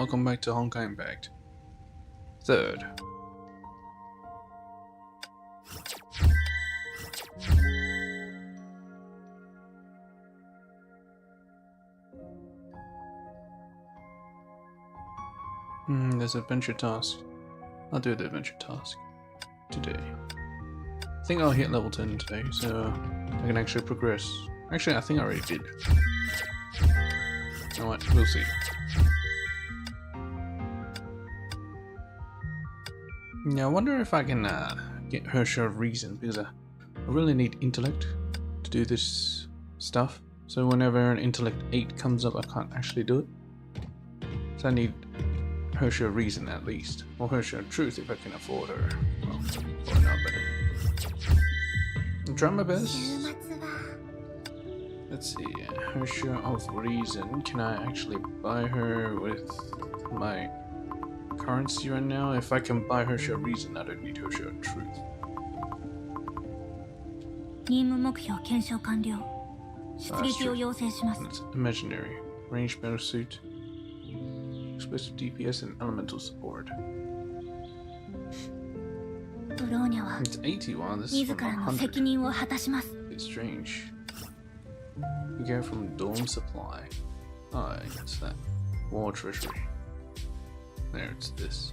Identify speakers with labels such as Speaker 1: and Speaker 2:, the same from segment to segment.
Speaker 1: welcome back to Honkai Impact. Third. There's an adventure task. I'll do the adventure task today. I think I'll hit level 10 today, so I can actually progress. Actually, I think I already did. You know what? We'll see. Yeah, I wonder if I can get her share of reason, because I really need intellect to do this stuff. So whenever an intellect 8 comes up, I can't actually do it. So I need her share of reason at least, or her share of truth if I can afford her. Well, or not, but I'll try my best. Let's see, her share of reason. Can I actually buy her with my currency right now? If I can buy her share of reason, I don't need her share of truth. It's imaginary. Ranged battle suit. Explosive DPS and elemental support. It's 81, this is from 100. It's strange. We go from Dome Supply. Oh, that's that. War Treasury. There, it's this.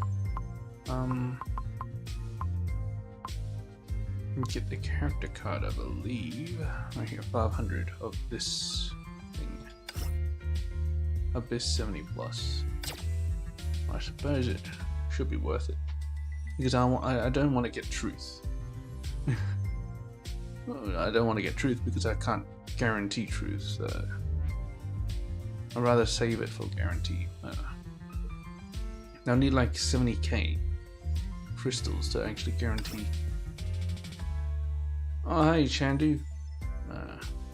Speaker 1: Get the character card, I believe. Right here, 500 of this thing. Abyss 70 plus. I suppose it should be worth it, because I don't want to get truth. I don't want to get truth because I can't guarantee truth, so I'd rather save it for guarantee. I'll need like 70k crystals to actually guarantee. Oh hey Chandu.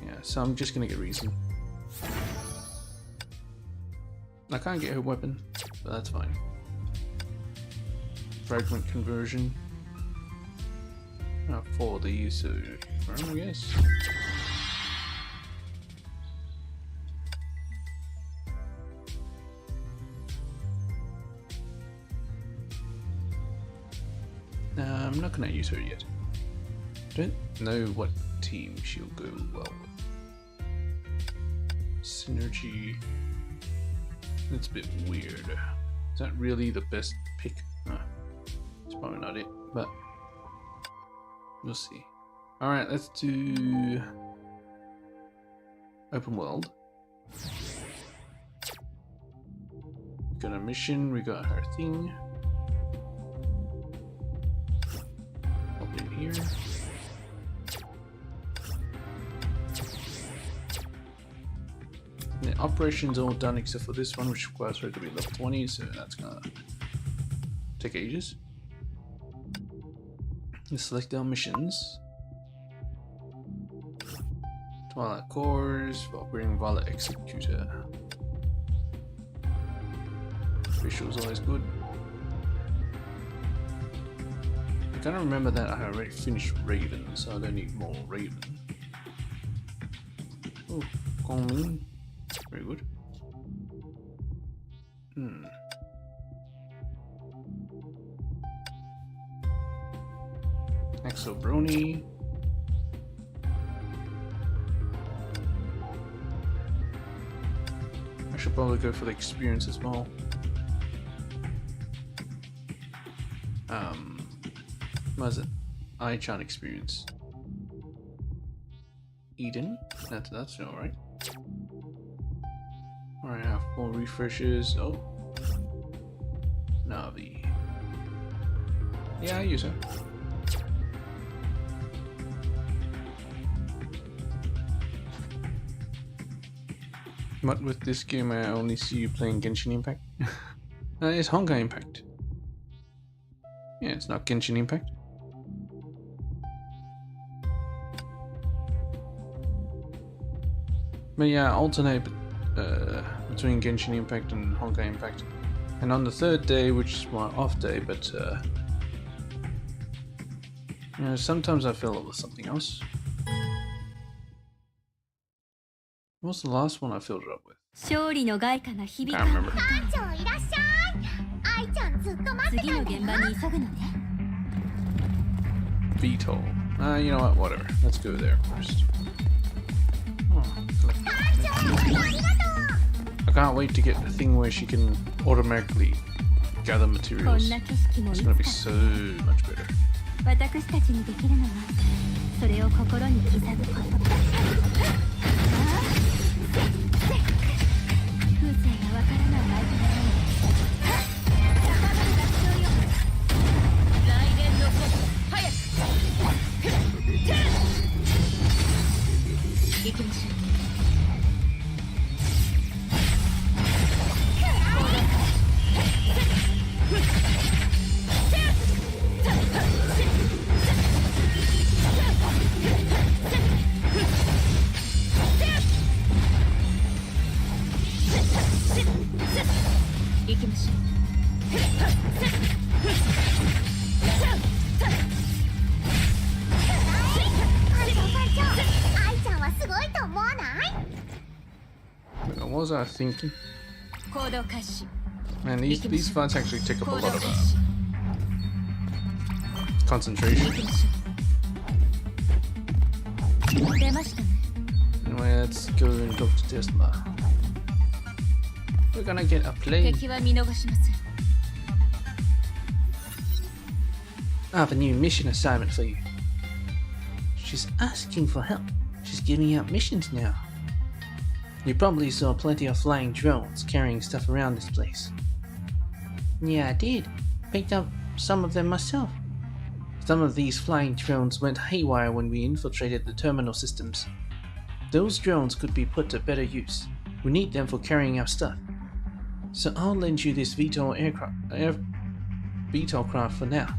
Speaker 1: Yeah, so I'm just gonna get reason. I can't get her weapon, but that's fine. Fragment conversion. For the use of I guess. I'm not gonna use her yet. Don't know what team she'll go well with. Synergy. That's a bit weird. Is that really the best pick? It's probably not it, but we'll see. Alright, let's do open world. Got a mission, we got her thing. Open here. The operation's all done except for this one, which requires her to be level 20, so that's gonna take ages. Let's select our missions. Twilight Cores for operating Violet Executor. Visual's always good. I kind of remember that I already finished Raven, so I don't need more Raven. Oh, Gongmin. Very good. Exobrony. I should probably go for the experience as well. What is it? Eye-chan experience. Eden? That's alright. Alright, I have 4 refreshes. Oh. Navi. Yeah, I use her. But with this game, I only see you playing Genshin Impact. It's Honkai Impact. Yeah, it's not Genshin Impact. But yeah, I alternate between Genshin Impact and Honkai Impact. And on the third day, which is my off day, but you know, sometimes I fill it with something else. What was the last one I filled it up with? I can't remember. VTOL. You know what? Whatever. Let's go there first. Oh, I can't wait to get the thing where she can automatically gather materials. It's gonna be so much better. What was I thinking? Man, these fights actually take up a lot of concentration. Anyway, let's go and talk to Tesla. We're gonna get a plane. I have a new mission assignment for you. She's asking for help. She's giving out missions now. You probably saw plenty of flying drones carrying stuff around this place. Yeah, I did. Picked up some of them myself. Some of these flying drones went haywire when we infiltrated the terminal systems. Those drones could be put to better use. We need them for carrying our stuff. So I'll lend you this VTOL craft for now.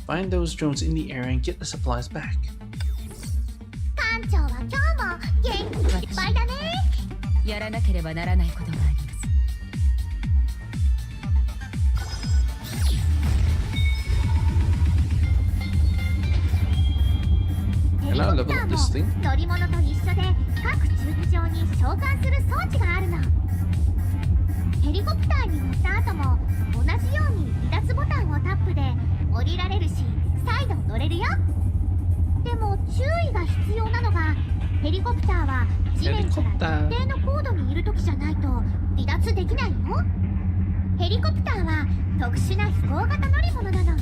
Speaker 1: Find those drones in the area and get the supplies back.
Speaker 2: 艦長は今日も元気いっぱいだね。やらなければならないことがあります。ヘリコプターも乗り物と一緒で各駐機場に召喚する装置があるの。ヘリコプターに乗った後も同じように離脱ボタンをタップで降りられるし再度乗れるよ。でも注意が必要なのがヘリコプターは地面から一定の高度にいる時じゃないと離脱できないの。ヘリコプターは特殊な飛行型乗り物なの。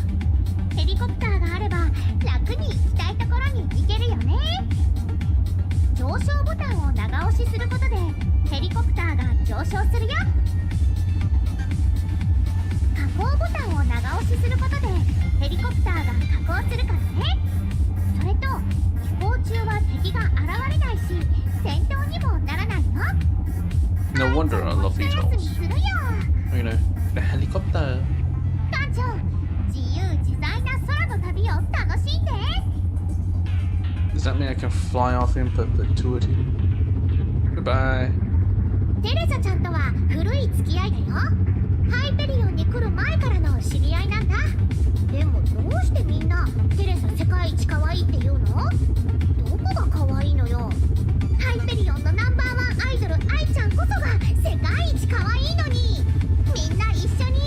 Speaker 2: ヘリコプターがあれば楽に行きたいところに行けるよね。上昇ボタンを長押しすることでヘリコプターが上昇するよ。下降ボタンを長押しすることでヘリコプターが下降するからね。それと飛行中は敵が現れないし戦闘にもならないの。
Speaker 1: No wonder I love VTOLs. You know, the helicopter.
Speaker 2: 艦長、自由自在な空の旅を楽しんで。
Speaker 1: Does that mean I can fly off in perpetuity? Goodbye.
Speaker 2: テレサちゃんとは古い付き合いだよ。ハイペリオンに来る前からの知り合いなんだ。でもどうしてみんなテレサ世界一可愛いって言うの？どこが可愛いのよ。ハイペリオンのナンバーワンアイドルアイちゃんこそが世界一可愛いのに。みんな一緒に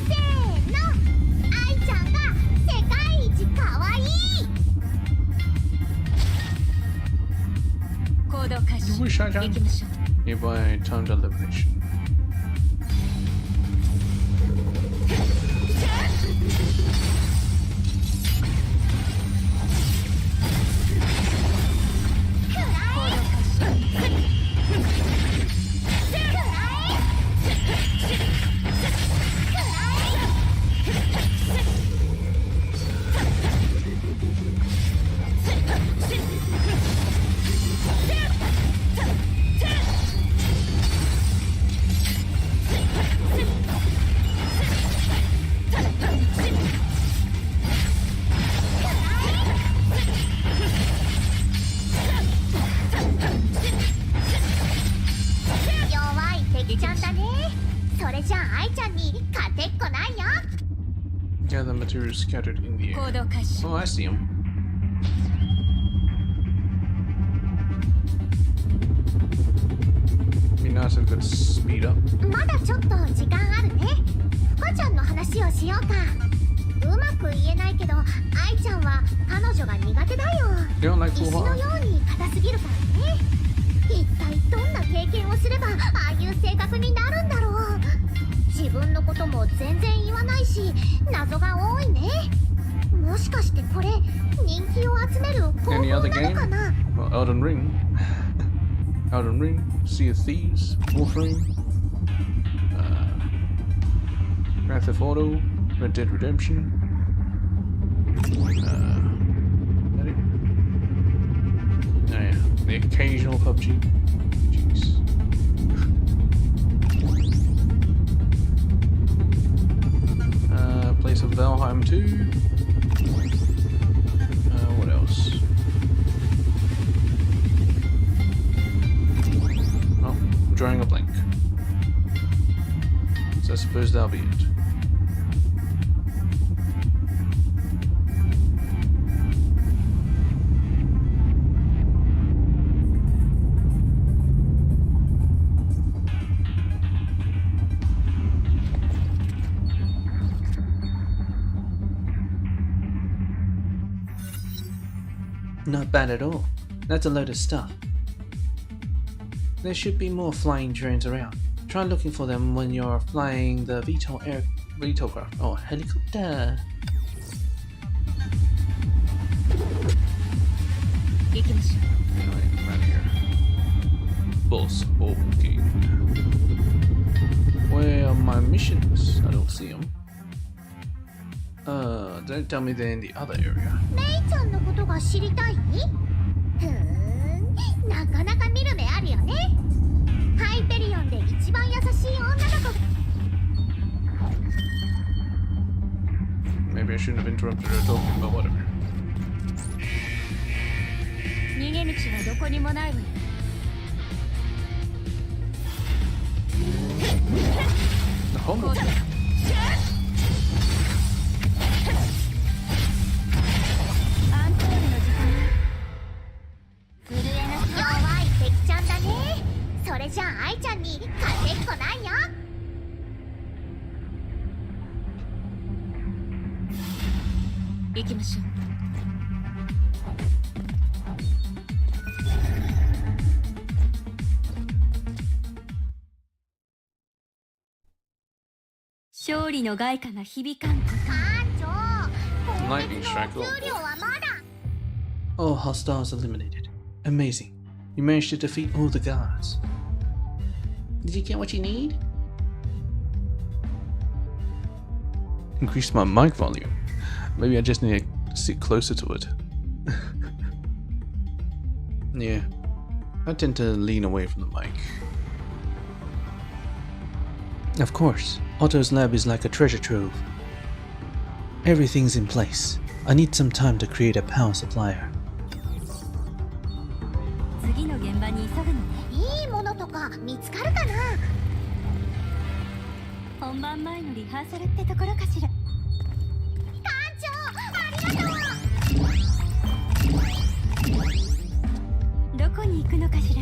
Speaker 2: せーの、アイちゃんが世界一可愛い。行動開始。行きましょう。
Speaker 1: Nearby timed elimination. Gather materials scattered in the air. Oh, I see him. Be nice if it could speed up.
Speaker 2: まだちょっと時間あるね。マちゃんの話をしようか。うまく言えないけど、愛ちゃんは彼女が苦手だよ。
Speaker 1: You don't like
Speaker 2: 石
Speaker 1: full
Speaker 2: の
Speaker 1: heart?
Speaker 2: ように硬すぎるからね。一体どんな経験をすればああいう性格になるんだろう。自分のことも全然言わないし、謎が多いね。もしかしてこれ人気を集める方法
Speaker 1: Any
Speaker 2: な
Speaker 1: other
Speaker 2: の
Speaker 1: game?
Speaker 2: かな。
Speaker 1: Well, Elden Ring. Elden Ring, Sea of Thieves, Warframe, Grand Theft Auto, Red Dead Redemption. That it? Oh yeah, the occasional PUBG. Jeez. Place of Valheim 2. What else? Oh, I'm drawing a blank. So I suppose that'll be it.
Speaker 3: Not bad at all. That's a load of stuff. There should be more flying drones around. Try looking for them when you're flying the VTOL craft or helicopter.
Speaker 1: Anyway, right here. Boss walking. Where are my missions? I don't see them. Don't tell me they're in the other area.
Speaker 2: メイちゃんのことが知りたい？ふーん、なかなか見る目あるよね。ハイペリオンで一番優しい女の子。
Speaker 1: Maybe I shouldn't have interrupted her talking, but whatever.
Speaker 2: 逃げ道はどこにもないわよ。
Speaker 1: The home.
Speaker 2: アントールの時間。震えな弱い敵ちゃんだね。それじゃあ愛ちゃんに勝てっこないよ。行きましょう。勝利の外貨が響かんこと。艦長、攻撃のお給料はまだ。
Speaker 3: All hostiles eliminated. Amazing. You managed to defeat all the guards. Did you get what you need?
Speaker 1: Increase my mic volume. Maybe I just need to sit closer to it. Yeah, I tend to lean away from the mic.
Speaker 3: Of course. Otto's lab is like a treasure trove. Everything's in place. I need some time to create a power supplier.
Speaker 2: 次の現場に急ぐのね。いいものとか見つかるかな。本番前のリハーサルってところかしら。艦長、ありがとう。どこに行くのかしら。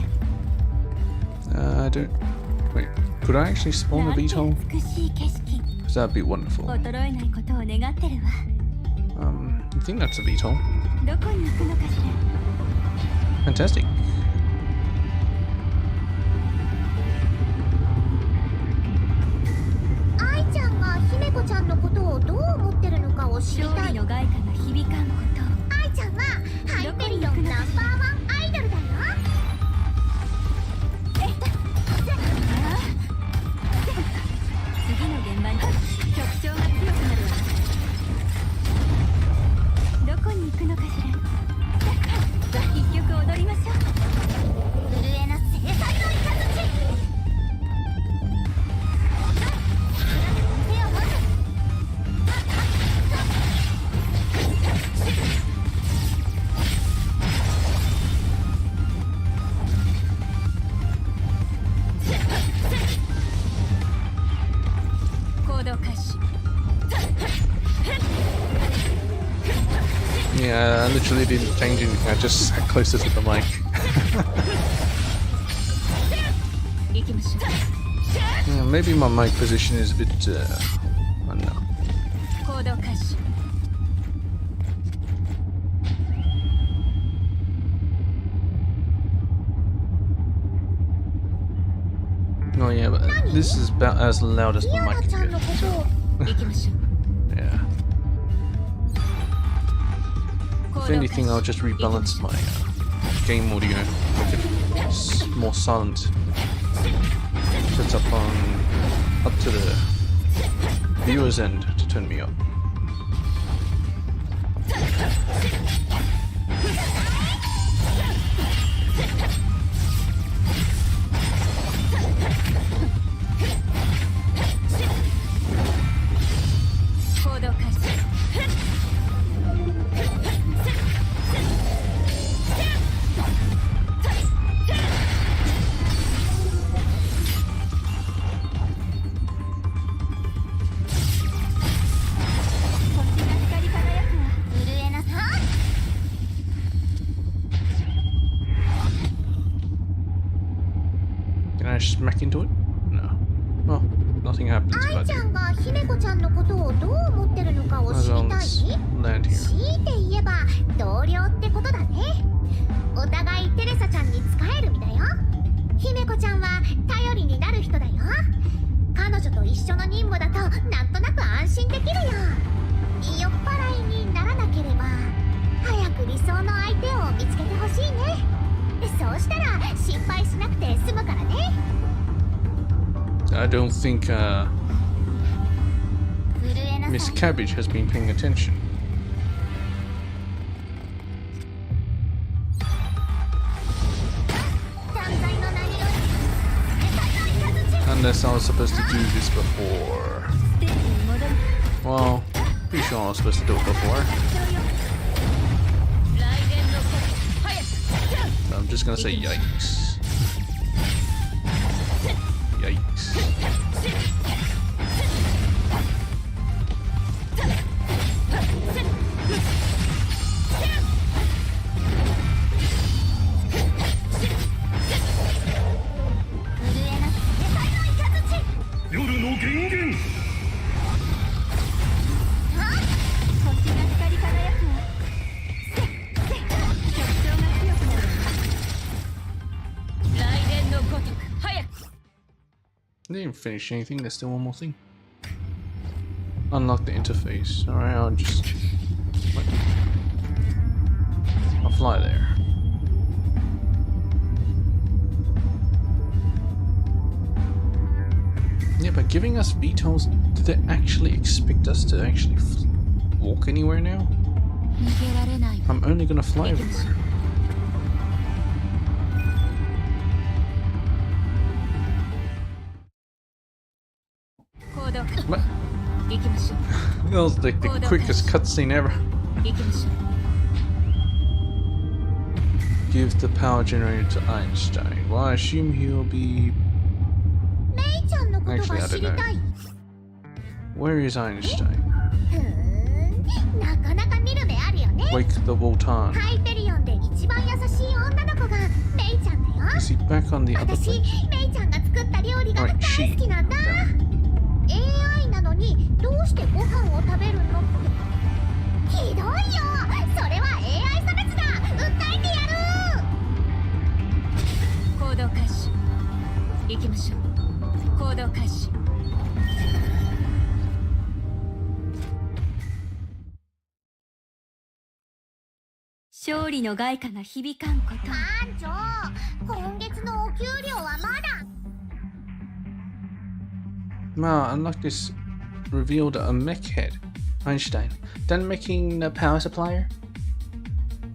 Speaker 1: I don't. Wait, could I actually spawn a VTOL?
Speaker 2: 美しい景色。
Speaker 1: Because that'd be wonderful.
Speaker 2: 衰えないことを願ってるわ。
Speaker 1: I think that's a VTOL.
Speaker 2: どこに行くのかしら。
Speaker 1: Fantastic.
Speaker 2: 愛ちゃんが姫子ちゃんのことをどう思ってるのかを知りたい。勝利の外貨が響かんこと。愛ちゃんはハイペリオンナンバーワンアイドルだよ。次の現場に局長が強くなるわ。どこに行くのかしら。一曲踊りましょう。震えな生産のイカズチ。手を持つ。行動開始。
Speaker 1: Yeah, I literally didn't change anything. I just sat closer to the mic.
Speaker 2: 行きましょう。
Speaker 1: Yeah, maybe my mic position is a bit Oh yeah, but this is about as loud as the mic can get. So. Yeah. If anything, I'll just rebalance my game audio, make it more silent. Set up to the viewer's end to turn me up. Can I smack into it? No. Oh, nothing happens if I do. Might as well let's land here.
Speaker 2: 強いて言えば同僚ってことだね。お互いテレサちゃんに仕える身だよ。姫子ちゃんは頼りになる人だよ。彼女と一緒の任務だとなんとなく安心できるよ。酔っ払いにならなければ早く理想の相手を見つけてほしいね。そうしたら心配しなくて済むからね。
Speaker 1: I don't think Miss Cabbage has been paying attention. Unless I was supposed to do this before. Well, pretty sure I was supposed to do it before. So I'm just gonna say yikes. Yikes. They didn't finish anything, there's still one more thing. Unlock the interface. Alright, I'll just... wait. I'll fly there. Yeah, but giving us VTOLs, do they actually expect us to actually walk anywhere now? I'm only gonna fly everywhere. What? That was like the quickest cutscene ever. Give the power generator to Einstein. Well, I assume he'll be... Actually, I don't know. Where is Einstein? Wake the Voltan. Is he back on the other place? Right, she.
Speaker 2: AI なのにどうしてご飯を食べるのってひどいよ。それは AI 差別だ。訴えてやる。行動開始。行きましょう。行動開始。勝利の外貨が響かんこと。班長、今月のお給料はまだ。
Speaker 1: Ma, unlock this revealed a mech head. Einstein, done making the power supplier?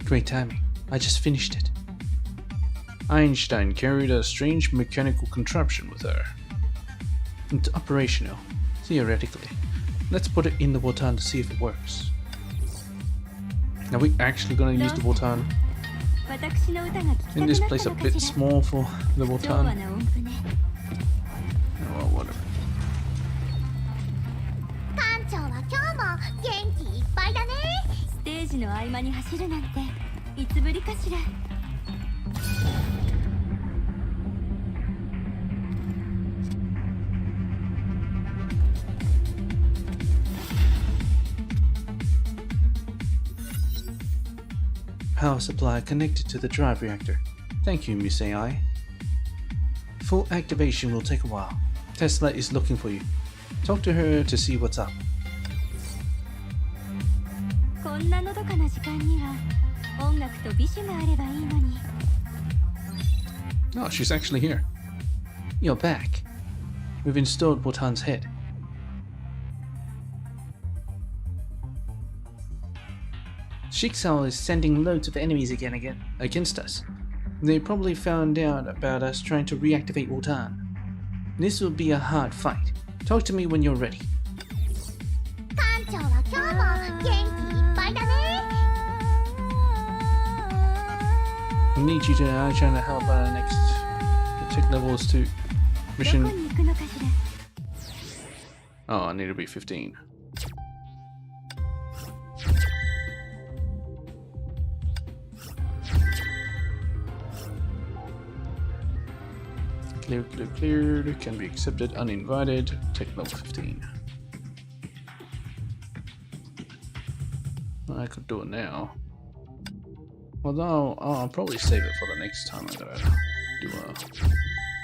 Speaker 1: Great timing. I just finished it. Einstein carried a strange mechanical contraption with her. It's operational, theoretically. Let's put it in the Votan to see if it works. Are we actually gonna use the Votan? Isn't this place a bit small for the Votan? Oh, well, whatever.
Speaker 2: 元気いっぱいだね。ステージの合間に走るなんていつぶりかしら。
Speaker 3: power supply connected to the drive reactor. Thank you, Miss AI. Full activation will take a while. Tesla is looking for you. Talk to her to see what's up.
Speaker 2: こんなのどかな時間には音楽と美酒があればいいのに。
Speaker 1: Oh, she's actually here.
Speaker 3: You're back. We've installed Wotan's head. Shixal is sending loads of enemies against us. They probably found out about us trying to reactivate Wotan. This will be a hard fight. Talk to me when you're ready.
Speaker 2: 館長は今日も元気いっぱいだね。
Speaker 1: I need you to trying to help next check levels 2 mission.
Speaker 2: どこに行くのかしら。
Speaker 1: Oh, I need to be 15. Clear, clear, cleared. Can be accepted, uninvited. Take level 15. I could do it now. Although, I'll probably save it for the next time I gotta do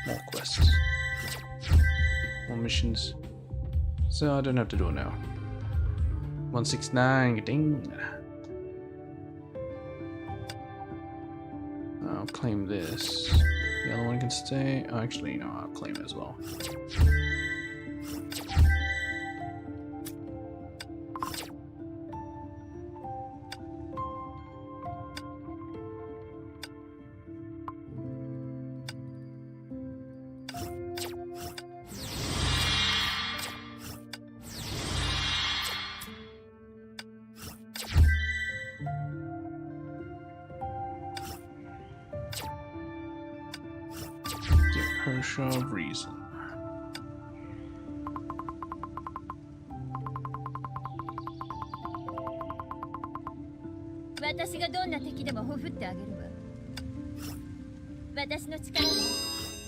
Speaker 1: more quests. More missions. So I don't have to do it now. 169, ding. I'll claim this. The other one can stay. Oh, actually, no, I'll claim it as well. Show of reason.
Speaker 2: 私がどんな敵でもほふってあげるわ。私の力は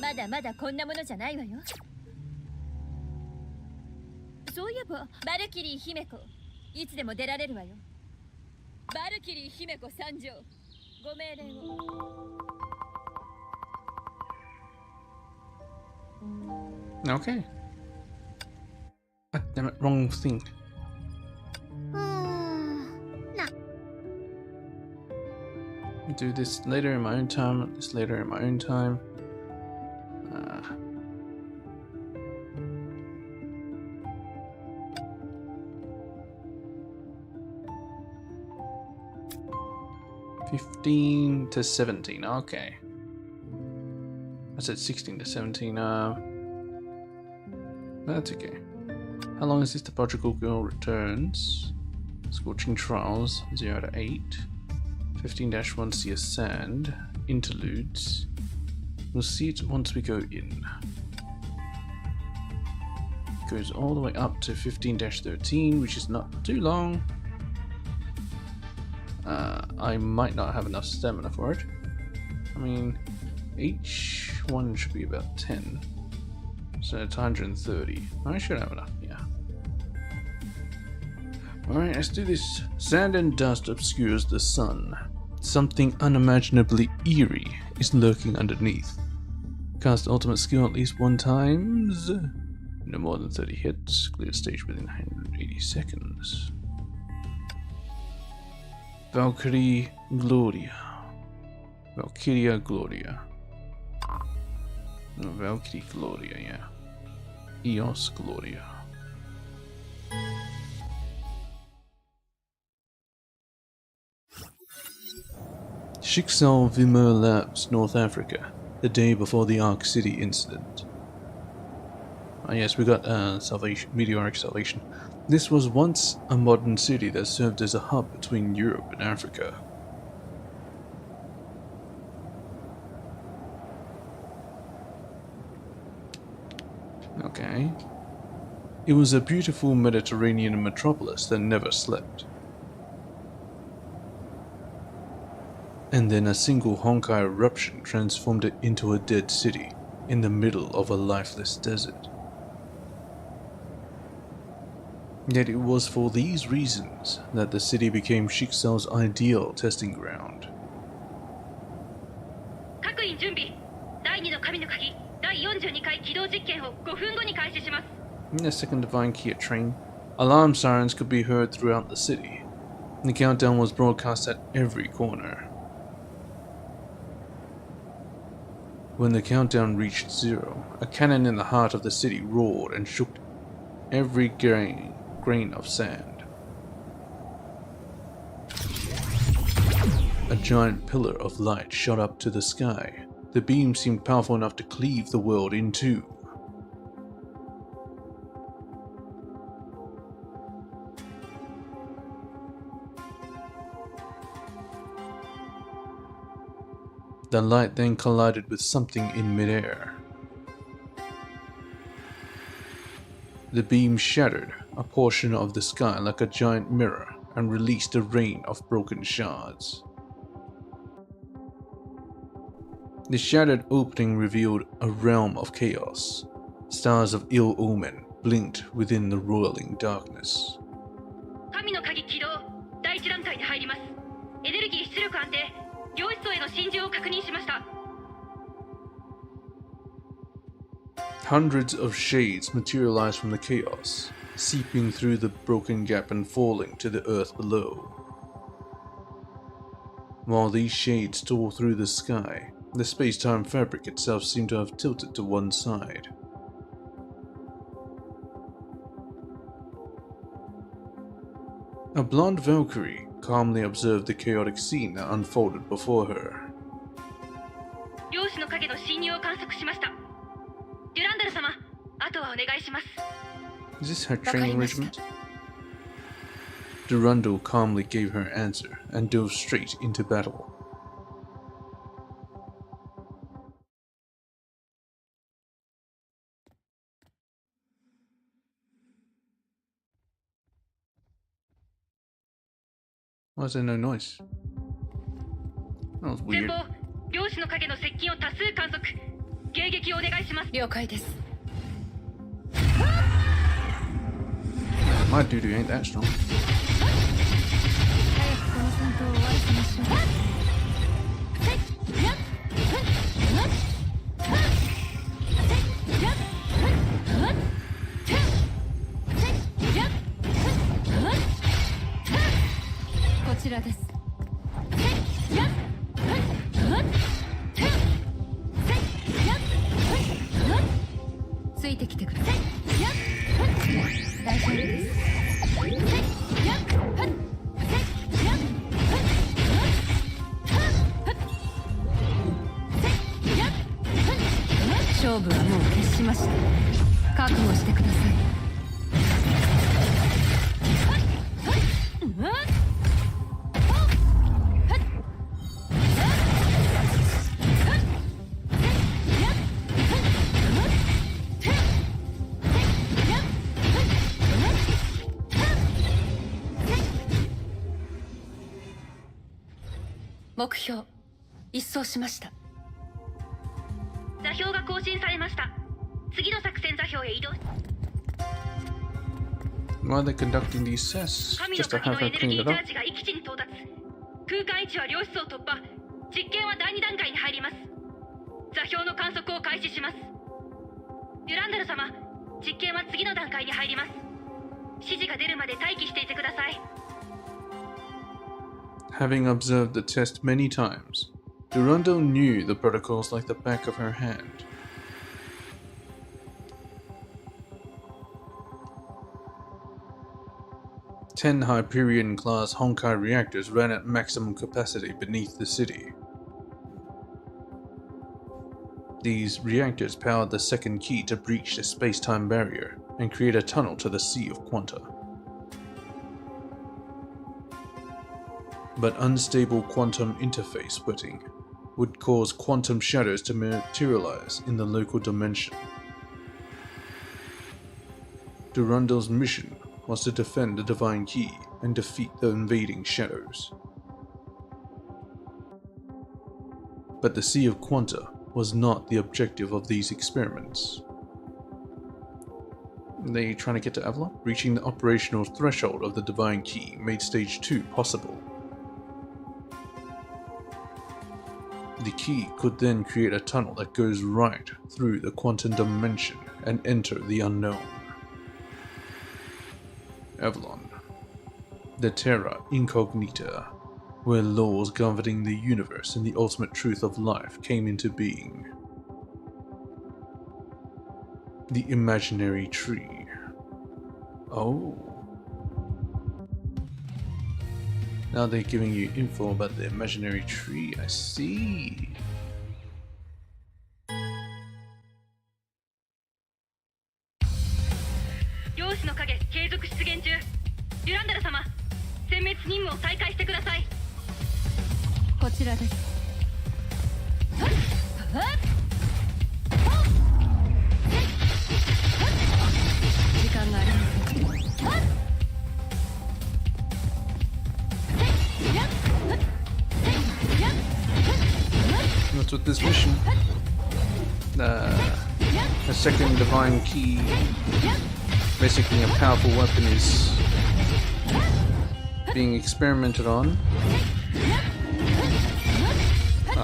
Speaker 2: まだまだこんなものじゃないわよ。そういえばバルキリー姫子、いつでも出られるわよ。バルキリー姫子参上。ご命令を。
Speaker 1: Okay. Ah, damn it, wrong thing. Do this later in my own time, this later in my own time. $15 to $17, okay. I said 16 to 17, that's okay. How long is this? The Portugal Girl Returns. Scorching Trials, 0 to 8. 15-1 Sea of Sand. Interludes. We'll see it once we go in. It goes all the way up to 15-13, which is not too long. I might not have enough stamina for it. I mean, each one should be about 10. So it's 130. I should have enough, yeah. Alright, let's do this. Sand and dust obscures the sun. Something unimaginably eerie is lurking underneath. Cast ultimate skill at least 1 times. No more than 30 hits. Clear stage within 180 seconds. Valkyrie Gloria. Valkyria Gloria. No, Valkyrie Gloria, yeah. Eos Gloria. Shixal Vimur Labs, North Africa, the day before the Ark City incident. Ah yes, we got meteoric salvation. This was once a modern city that served as a hub between Europe and Africa. Okay. It was a beautiful Mediterranean metropolis that never slept. And then a single Honkai eruption transformed it into a dead city in the middle of a lifeless desert. Yet it was for these reasons that the city became Shixal's ideal testing ground.
Speaker 4: に準備。第2の神の鍵、第42回起動実験を5分後に開始します。
Speaker 1: In the second divine key at train, alarm sirens could be heard throughout the city. The countdown was broadcast at every corner. When the countdown reached 0, a cannon in the heart of the city roared and shook every grain of sand. A giant pillar of light shot up to the sky. The beam seemed powerful enough to cleave the world in two. The light then collided with something in midair. The beam shattered a portion of the sky like a giant mirror and released a rain of broken shards. The shattered opening revealed a realm of chaos. Stars of ill omen blinked within the roiling darkness.
Speaker 4: 神の鍵起動。第1段階に入ります。エネルギー出力安定。領域層への侵入を確認しました。
Speaker 1: Hundreds of shades materialized from the chaos, seeping through the broken gap and falling to the earth below. While these shades tore through the sky, the space-time fabric itself seemed to have tilted to one side. A blonde Valkyrie calmly observed the chaotic scene that unfolded before her.
Speaker 4: 量子の影の侵入を観測しました。デュランダル様、あとはお願いします。
Speaker 1: Is this her training regiment? Durandal calmly gave her answer and dove straight into battle. Why is there no noise? That was
Speaker 4: 前
Speaker 1: weird.
Speaker 4: 方、量子の影の接近を多数観測。迎撃をお願いします。了解です。
Speaker 1: My doo-doo ain't that strong.
Speaker 2: 早くこの戦闘を終わらせましょう。 こちらです。 ついてきてください。大丈夫です。 勝負はもう決しました。覚悟してください。 目標一掃しました。
Speaker 4: 座標が更新されました。次の作戦座標へ移動。
Speaker 1: Why are they conducting these tests?
Speaker 4: 神の
Speaker 1: Just to
Speaker 4: 鍵
Speaker 1: have
Speaker 4: の
Speaker 1: her
Speaker 4: エネル
Speaker 1: clean
Speaker 4: ギー
Speaker 1: it
Speaker 4: チャ
Speaker 1: up?
Speaker 4: ージが域地に到達。空間位置は量子層突破。実験は第2段階に入ります。座標の観測を開始します。デュランダル様、実験は次の段階に入ります。指示が出るまで待機していてください。
Speaker 1: Having observed the test many times, Durandal knew the protocols like the back of her hand. Ten Hyperion-class Honkai reactors ran at maximum capacity beneath the city. These reactors powered the second key to breach the space-time barrier and create a tunnel to the Sea of Quanta. But unstable quantum interface splitting would cause quantum shadows to materialize in the local dimension. Durandal's mission was to defend the Divine Key and defeat the invading shadows. But the Sea of Quanta was not the objective of these experiments. Are they trying to get to Avalon? Reaching the operational threshold of the Divine Key made Stage 2 possible. The key could then create a tunnel that goes right through the quantum dimension and enter the unknown. Avalon, the terra incognita, where laws governing the universe and the ultimate truth of life came into being. The imaginary tree. Oh. Now they're giving you info about the imaginary tree, I see.
Speaker 4: 陽子の影継続出現中。デュランダル様、殲滅任務を再開してください。こちらです。時間がありません。
Speaker 1: What's with this mission? A second divine key, basically a powerful weapon, is being experimented on.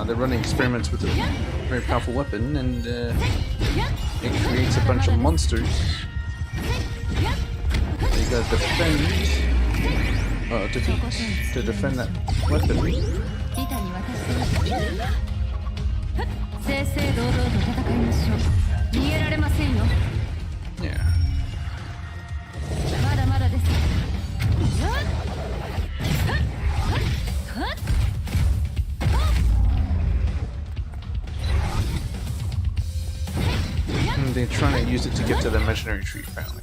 Speaker 1: They're running experiments with a very powerful weapon, and it creates a bunch of monsters. They gotta defend, to defend that weapon.
Speaker 4: 正々堂々と戦いましょう。逃げられませんよ。
Speaker 1: Yeah.
Speaker 4: まだまだです。
Speaker 1: And they're trying to use it to get to the imaginary tree, apparently.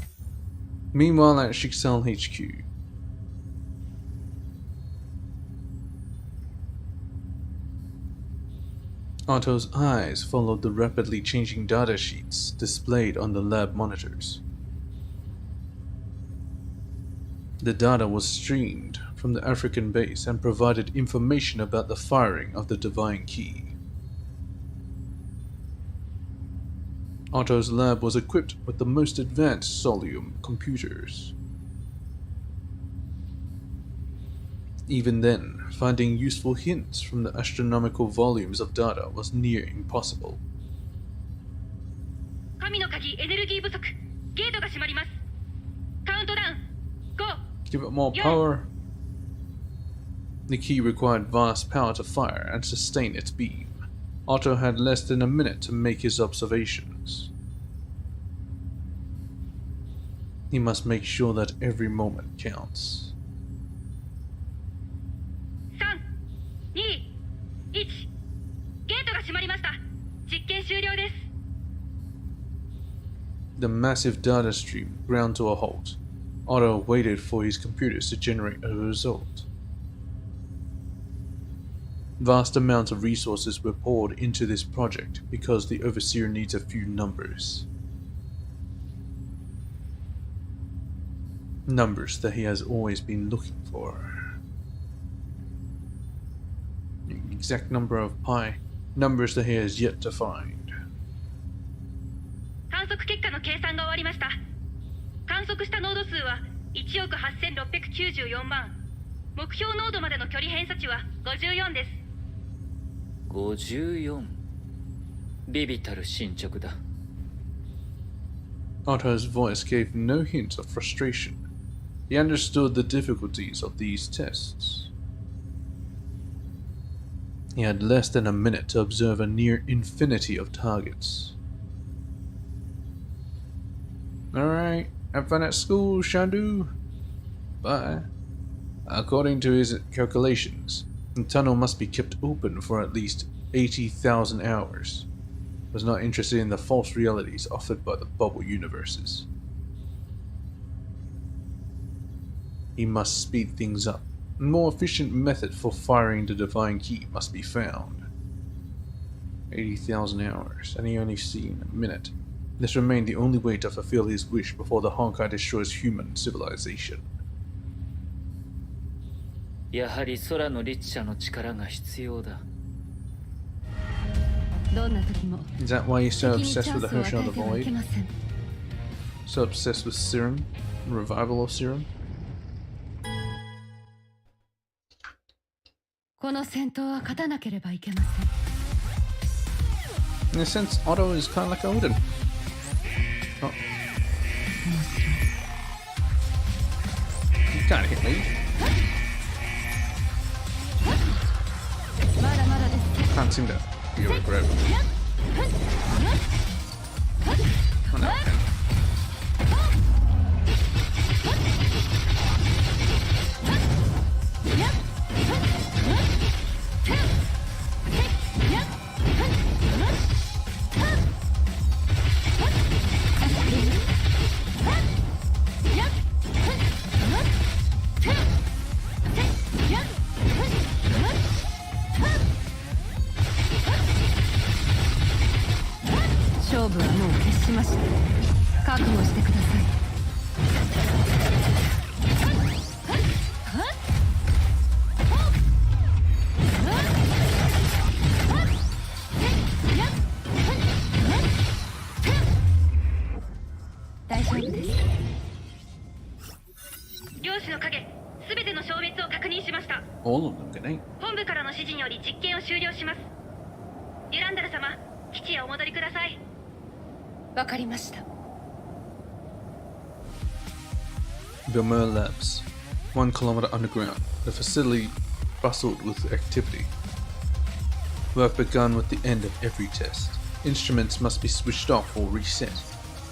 Speaker 1: Meanwhile, at XVII HQ. Otto's eyes followed the rapidly changing data sheets displayed on the lab monitors. The data was streamed from the African base and provided information about the firing of the divine key. Otto's lab was equipped with the most advanced Solium computers. Even then, finding useful hints from the astronomical volumes of data was near impossible.
Speaker 4: 神の鍵エネルギー不足。ゲートが閉まります。カウントダウン。
Speaker 1: Give it more power. The key required vast power to fire and sustain its beam. Otto had less than a minute to make his observations. He must make sure that every moment counts.
Speaker 4: 3、2、1。ゲートが閉まりました。実験終了です。
Speaker 1: The massive data stream ground to a halt. Otto waited for his computers to generate a result. Vast amounts of resources were poured into this project because the Overseer needs a few numbers. Numbers that he has always been looking for. The exact number of pi. Numbers that he has yet to find.
Speaker 4: 観測結果の計算が終わりました。観測した濃度数は1億8694万。目標濃度までの距離偏差値は54です。
Speaker 5: 54。ビビたる進捗だ。
Speaker 1: Otto's voice gave no hint of frustration. He understood the difficulties of these tests. He had less than a minute to observe a near infinity of targets. Alright, have fun at school, Shandu. Bye. According to his calculations, the tunnel must be kept open for at least 80,000 hours. Was not interested in the false realities offered by the bubble universes. He must speed things up. A more efficient method for firing the divine key must be found. 80,000 hours, and he only seen a minute. This remained the only way to fulfill his wish before the Honkai destroys human civilization.
Speaker 5: やはり空の律者の力が必要だ。
Speaker 4: どんな時も
Speaker 1: Is that why he's so obsessed with the Herrscher of the Void? So obsessed with Serum? Revival of Serum?
Speaker 4: この戦闘は勝たなければいけません。
Speaker 1: In a sense, Otto is kind of like Odin. Oh. You can't hit me. Can't seem to feel a grab. Oh no, I can. All of them, good night.
Speaker 4: 本部からの指示により実験を終了します。ユランダル様、基地へお戻りください。わかりました。
Speaker 1: Vermeer Labs, 1 kilometer underground. The facility bustled with activity. Work begun with the end of every test. Instruments must be switched off or reset.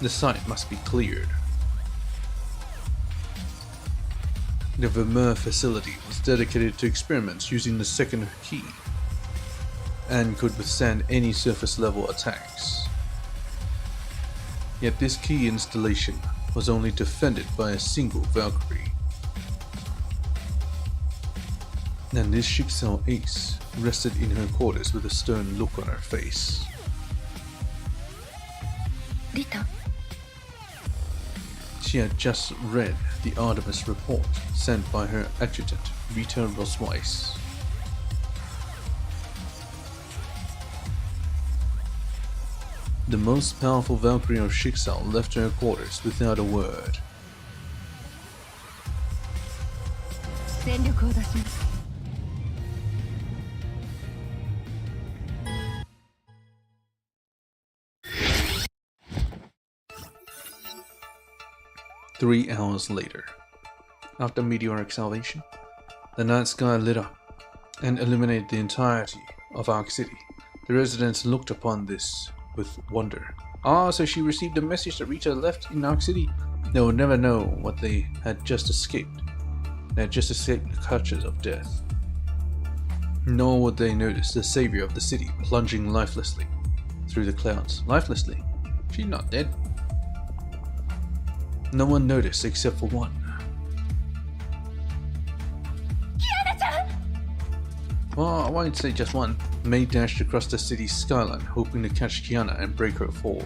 Speaker 1: The site must be cleared. The Vermeer facility was dedicated to experiments using the second key and could withstand any surface level attacks. Yet this key installation was only defended by a single Valkyrie. And this Schicksal ace rested in her quarters with a stern look on her face.
Speaker 4: Rita.
Speaker 1: She had just read the Artemis report sent by her adjutant, Rita Rosweiss. The most powerful Valkyrie of Schicksal left her quarters without a word.
Speaker 4: 全力を出します。
Speaker 1: 3 hours later, after meteoric salvation, the night sky lit up and illuminated the entirety of Arc City. The residents looked upon this with wonder. Ah, so she received a message that Rita left in Arc City. They would never know what they had just escaped. They had just escaped the clutches of death. Nor would they notice the savior of the city plunging lifelessly through the clouds. Lifelessly? She's not dead. No one noticed except for one. Well, I won't say just one. May dashed across the city's skyline, hoping to catch Kiana and break her fall.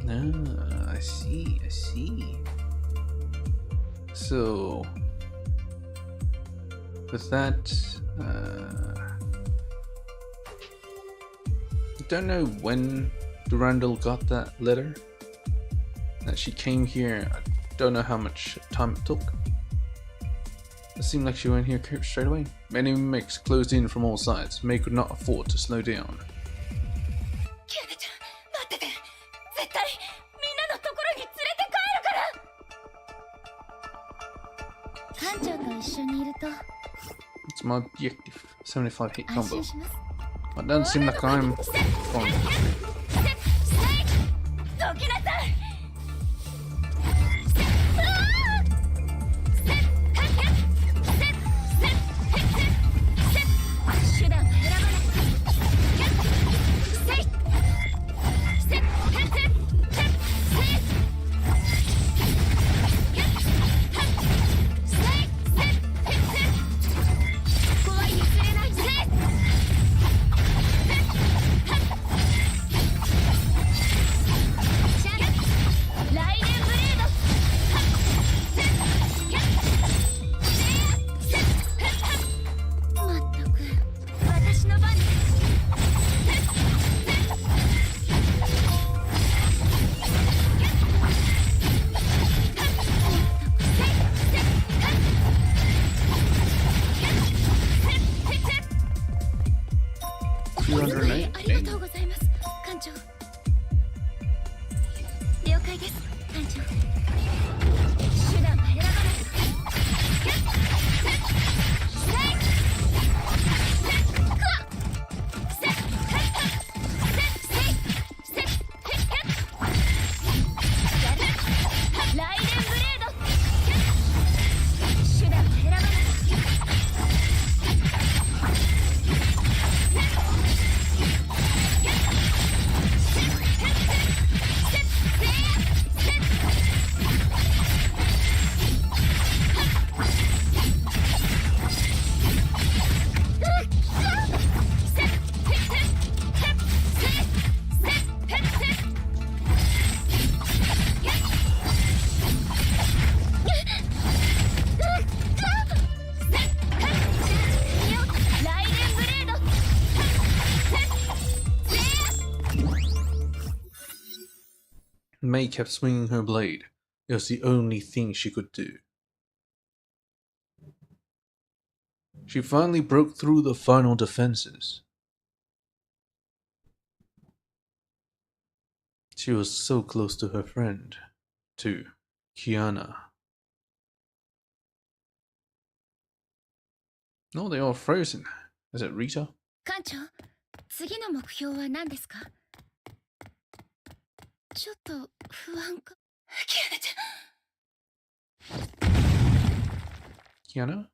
Speaker 1: Ah, I see. So, with that, I don't know when Durandal got that letter. That she came here, I don't know how much time it took. It seemed like she went here straight away. Many mimics closed in from all sides. May could not afford to slow down. It's my objective, 75 hit combo. It doesn't seem like I'm falling. May kept swinging her blade. It was the only thing she could do. She finally broke through the final defenses. She was so close to her friend, to Kiana. No, they're all frozen. Is it Rita?
Speaker 2: 艦長、次の目標は何ですか？ちょっと不安か。キアナちゃん。
Speaker 1: Kiana?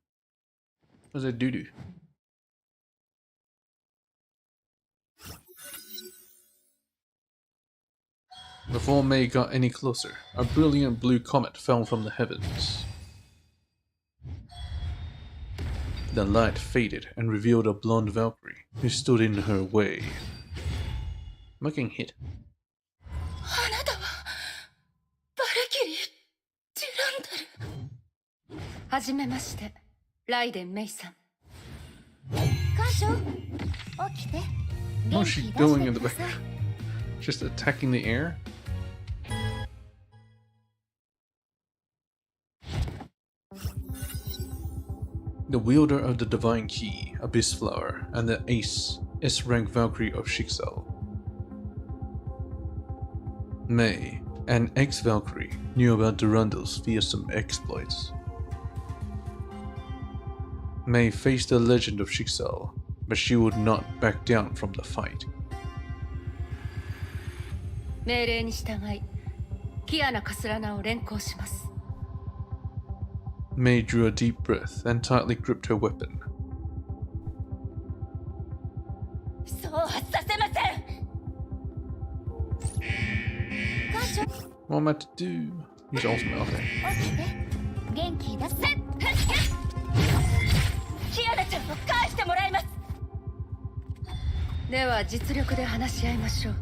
Speaker 1: What does it do? Before May got any closer, a brilliant blue comet fell from the heavens. The light faded and revealed a blonde Valkyrie who stood in her way. Am I getting hit?
Speaker 2: あなたはバルキリー・デュランダル。
Speaker 4: はじめまして、ライデン・メイさん。
Speaker 2: 艦長、起きて。
Speaker 1: What's she doing in the back? Just attacking the air? The wielder of the divine key, Abyss Flower, and the ace, S-rank Valkyrie of Schicksal. May, an ex-Valkyrie, knew about Durandal's fearsome exploits. May faced the legend of Schicksal, but she would not back down from the fight.
Speaker 4: 命令に従い、キアナ・カスラナを連行します。
Speaker 1: May drew a deep breath and tightly gripped her weapon.
Speaker 2: そうはさせません。艦長、
Speaker 1: What am I to do? Use ultimate, okay.
Speaker 2: 起きて。元気出せ。キアナちゃんを返してもらいます。
Speaker 4: では実力で話し合いましょう。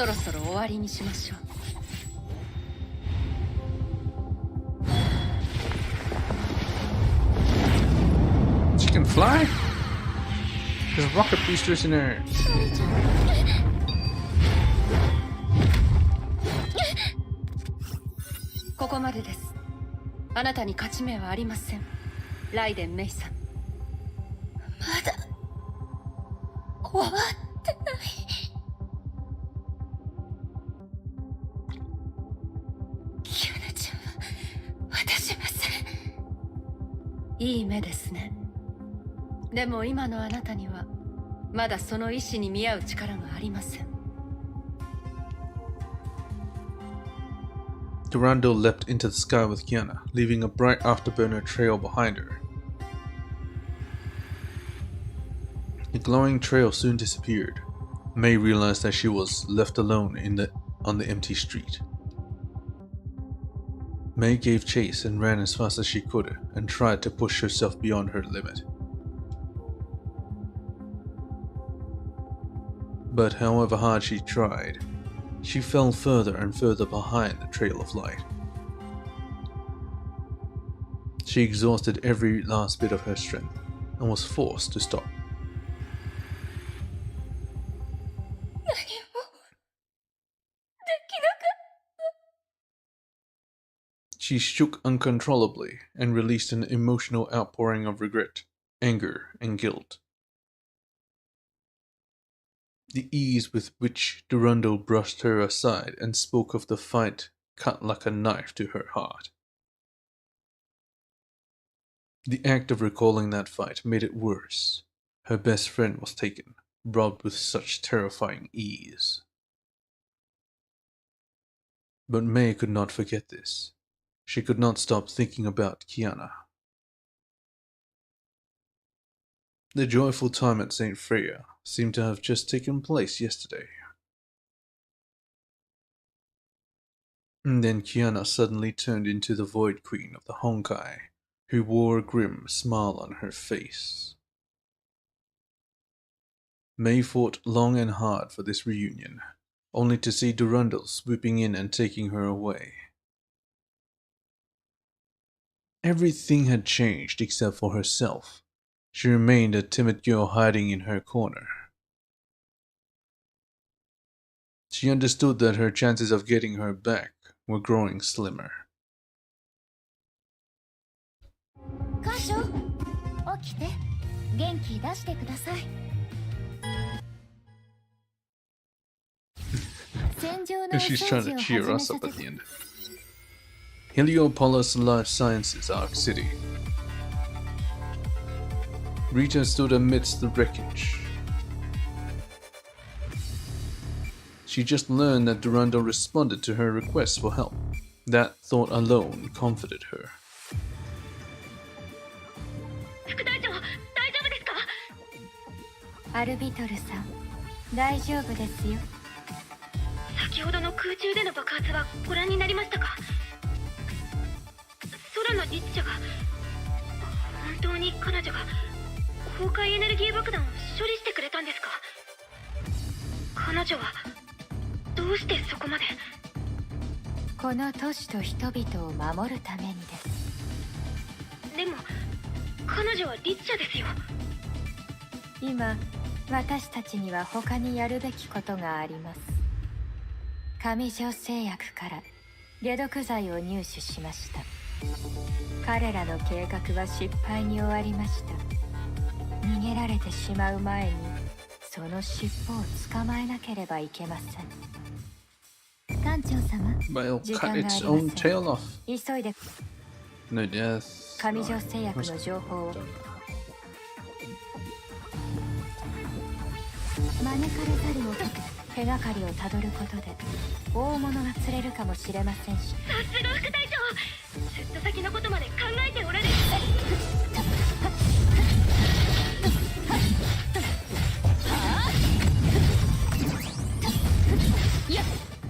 Speaker 4: そろそろ終わりにしましょう。
Speaker 1: She can fly? There's rocket boosters in her.
Speaker 4: ここまでです。あなたに勝ち目はありません。ライデン・メイさん。
Speaker 2: まだ終わってない。キアナちゃんは渡しません。
Speaker 4: いい目ですね。でも今のあなたにはまだその意志に見合う力がありません。
Speaker 1: Durandal leapt into the sky with Kiana, leaving a bright afterburner trail behind her. The glowing trail soon disappeared. May realized that she was left alone on the empty street. May gave chase and ran as fast as she could and tried to push herself beyond her limit. But however hard she tried, she fell further and further behind the trail of light. She exhausted every last bit of her strength and was forced to stop. She shook uncontrollably and released an emotional outpouring of regret, anger, and guilt. The ease with which Durandal brushed her aside and spoke of the fight cut like a knife to her heart. The act of recalling that fight made it worse. Her best friend was taken, robbed with such terrifying ease. But May could not forget this. She could not stop thinking about Kiana. The joyful time at St. Freya seemed to have just taken place yesterday. And then Kiana suddenly turned into the Void Queen of the Honkai, who wore a grim smile on her face. May fought long and hard for this reunion, only to see Durandal swooping in and taking her away. Everything had changed except for herself. She remained a timid girl hiding in her corner. She understood that her chances of getting her back were growing slimmer.
Speaker 2: カショ、起きて。元気出してください。
Speaker 1: And she's trying to cheer us up at the end. Heliopolis Life Sciences Arc City. Rita stood amidst the wreckage. She just learned that Durandal responded to her request for help. That thought alone comforted her.
Speaker 4: 副隊長、大丈夫ですか？
Speaker 2: アルビトルさん、大丈夫ですよ。
Speaker 4: 先ほどの空中での爆発はご覧になりましたか？空の律者が本当に彼女が崩壊エネルギー爆弾を処理してくれたんですか？彼女はどうしてそこまで？
Speaker 2: この都市と人々を守るためにです。
Speaker 4: でも彼女は律者ですよ。
Speaker 2: 今、私たちには他にやるべきことがあります。上条製薬から解毒剤を入手しました。彼らの計画は失敗に終わりました。逃げられてしまう前にその尻尾を捕まえなければいけません。艦長様、
Speaker 1: But it'll
Speaker 2: 時
Speaker 1: cut
Speaker 2: 間があり
Speaker 1: its
Speaker 2: ま
Speaker 1: own
Speaker 2: せん。
Speaker 1: tail off.
Speaker 2: 急いで
Speaker 1: No death.
Speaker 2: 上条製薬の情報を。招かれざるを手がかりをたどることで大物が釣れるかもしれませんし。
Speaker 4: さすが副隊長、ずっと先のことまで考えておられる。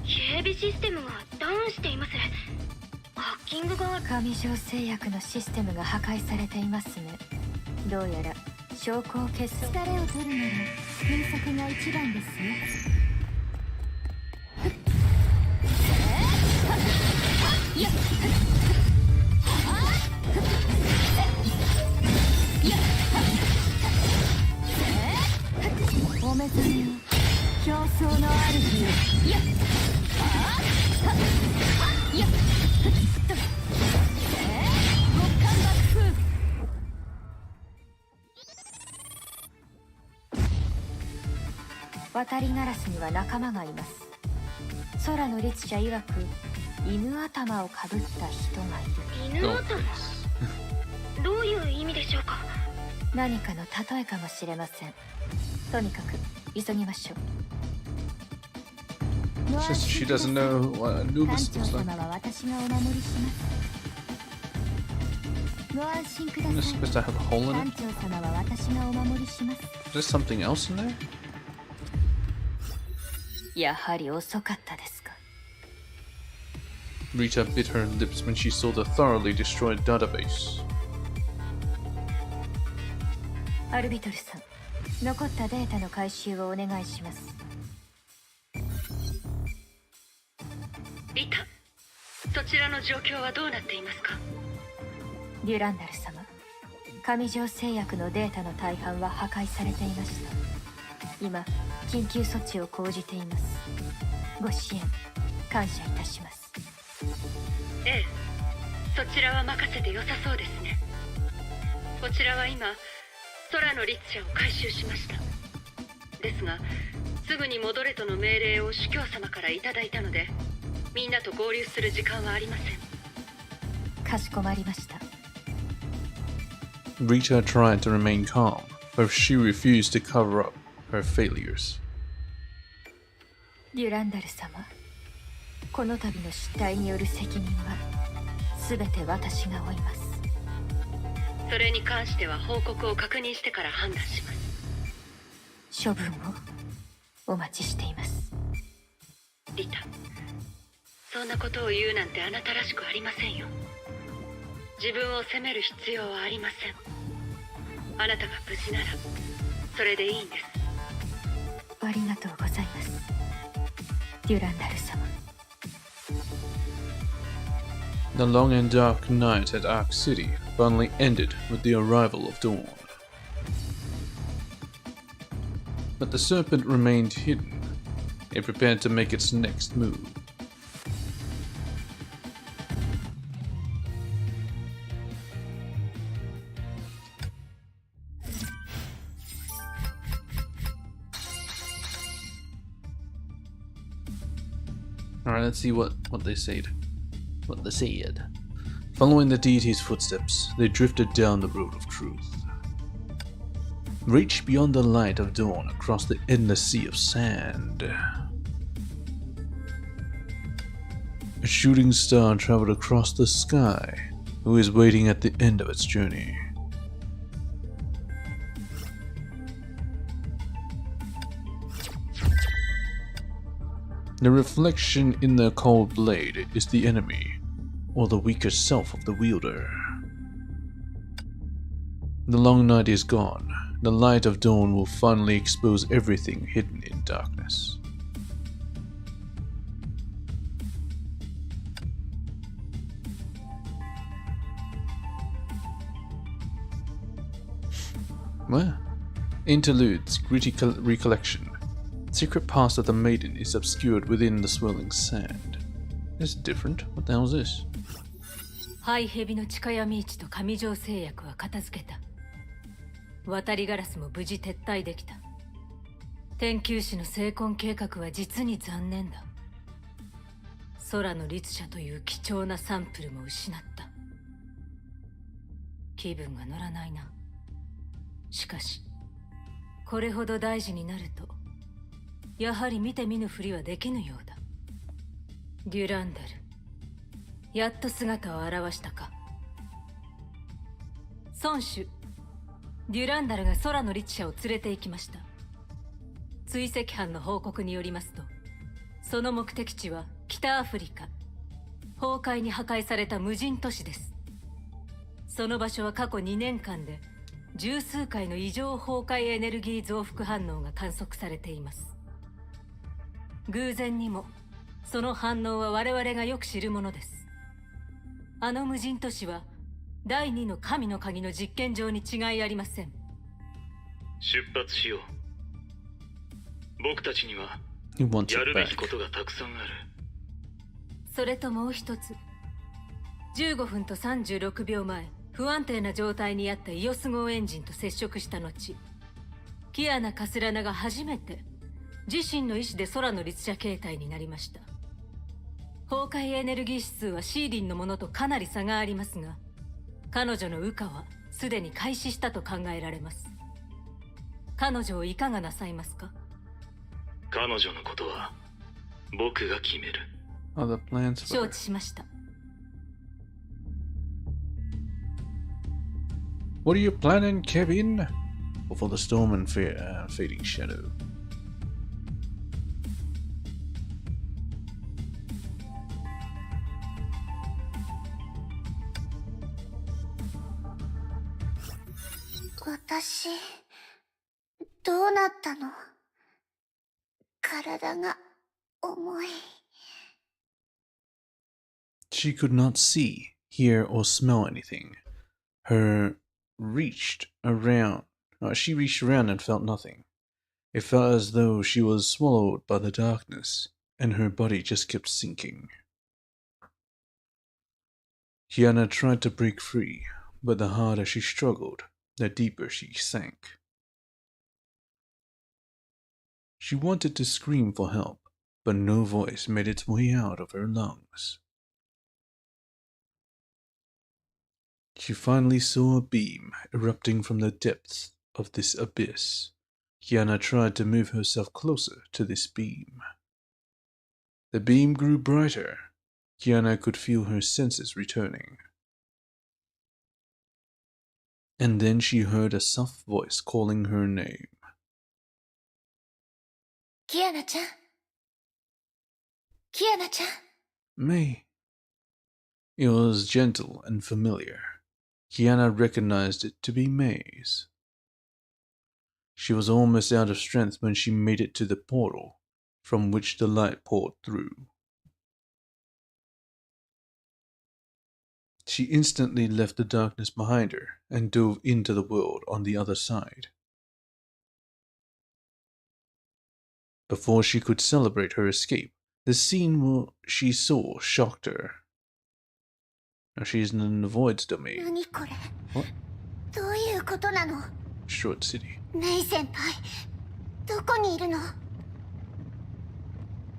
Speaker 4: 警備システムがダウンしています。ハッキングが。
Speaker 2: 上条製薬のシステムが破壊されていますね。どうやら証拠を消す。疲れを取るなら検索が一番ですよ。お目覚めを、競争の主よ。渡りガラスには仲間がいます。空の律者曰く犬頭をかぶった人がいる。
Speaker 4: 犬頭？どういう意味でしょうか？
Speaker 2: 何かの例えかもしれません。とにかく急ぎましょう。
Speaker 1: It's just she doesn't know what Anubis
Speaker 2: 艦
Speaker 1: looks
Speaker 2: 長
Speaker 1: like.
Speaker 2: 様は私がお守りします。ご安心くだ
Speaker 1: Isn't
Speaker 2: さ
Speaker 1: this
Speaker 2: い。
Speaker 1: supposed to have a hole in
Speaker 2: 艦
Speaker 1: it?
Speaker 2: 長様は私がお守りします。
Speaker 1: Is there something else in there?
Speaker 2: やはり遅かったですか。
Speaker 1: Rita bit her lips when she saw the thoroughly destroyed database.
Speaker 6: アルビトルさん、残ったデータの回収をお願いします。
Speaker 4: リタ、そちらの状況はどうなっていますか？
Speaker 6: デュランダル様、上条製薬のデータの大半は破壊されていました。今、緊急措置を講じています。ご支援感謝いたします。
Speaker 4: ええ、そちらは任せて良さそうですね。こちらは今空の律者を回収しました。ですがすぐに戻れとの命令を主教様からいただいたので、みんなと合流する時間はありません。
Speaker 6: かしこまりました。
Speaker 1: Rita tried to remain calm, but she refused to cover up her failures.
Speaker 6: デュランダル様、この度の失態による責任は全て私が負います。
Speaker 4: それに関しては報告を確認してから判断します。
Speaker 6: 処分をお待ちしています。
Speaker 4: リタ、そんなことを言うなんてあなたらしくありませんよ。自分を責める必要はありません。あなたが無事ならそれでいいんです。
Speaker 6: ありがとうございます、デュランダル様。
Speaker 1: The long and dark night at Ark City finally ended with the arrival of dawn. But the serpent remained hidden. It prepared to make its next move. Alright, let's see what they said. What they said. Following the deity's footsteps, they drifted down the road of truth. Reached beyond the light of dawn across the endless sea of sand. A shooting star traveled across the sky, who is waiting at the end of its journey. The reflection in the cold blade is the enemy, or the weaker self of the wielder. The long night is gone. The light of dawn will finally expose everything hidden in darkness. Well, interludes, gritty recollection. Secret past of the maiden is obscured within the swirling sand. It's different. What the hell is this?
Speaker 7: ハイヘビの地下闇市と上条製薬は片付けた。渡りガラスも無事撤退できた。天球師の成婚計画は実に残念だ。空の律者という貴重なサンプルも失った。気分が乗らないな。しかしこれほど大事になるとやはり見て見ぬふりはできぬようだ。デュランダル、やっと姿を現したか。孫主、デュランダルが空の律者を連れて行きました。追跡班の報告によりますと、その目的地は北アフリカ、崩壊に破壊された無人都市です。その場所は過去2年間で十数回の異常崩壊エネルギー増幅反応が観測されています。偶然にもその反応は我々がよく知るものです。あの無人都市は第2の神の鍵の実験場に違いありません。
Speaker 8: 出発しよう。僕たちには
Speaker 1: He wants
Speaker 8: や
Speaker 1: it
Speaker 8: るべき
Speaker 1: back.
Speaker 8: ことがたくさんある。
Speaker 7: それともう一つ、15分と36秒前、不安定な状態にあったイオス号エンジンと接触した後、キアナ・カスラナが初めて自身の意志で空の律者形態になりました。崩壊エネルギー指数はシーリンのものとかなり差がありますが、彼女の羽化はすでに開始したと考えられます。彼女をいかがなさいますか？
Speaker 8: 彼女のことは僕が決める。
Speaker 1: Other plans
Speaker 7: 承
Speaker 1: for
Speaker 7: 知しました。
Speaker 1: What are you planning, Kevin? Before the storm and fading shadow.
Speaker 2: 私、どうなったの？体が重い。
Speaker 1: She could not see, hear, or smell anything. Her reached around. She reached around and felt nothing. It felt as though she was swallowed by the darkness, and her body just kept sinking. Kiana tried to break free, but the harder she struggled, the deeper she sank. She wanted to scream for help, but no voice made its way out of her lungs. She finally saw a beam erupting from the depths of this abyss. Kiana tried to move herself closer to this beam. The beam grew brighter. Kiana could feel her senses returning. And then she heard a soft voice calling her name.
Speaker 2: Kiana-chan? Kiana-chan?
Speaker 1: May. It was gentle and familiar. Kiana recognized it to be May's. She was almost out of strength when she made it to the portal from which the light poured through. She instantly left the darkness behind her and dove into the world on the other side. Before she could celebrate her escape, the scene she saw shocked her. Now she's in the Void's domain.
Speaker 2: 何これ？
Speaker 1: What?
Speaker 2: どういうことなの？
Speaker 1: Short City.
Speaker 2: メイ先輩、どこにいるの？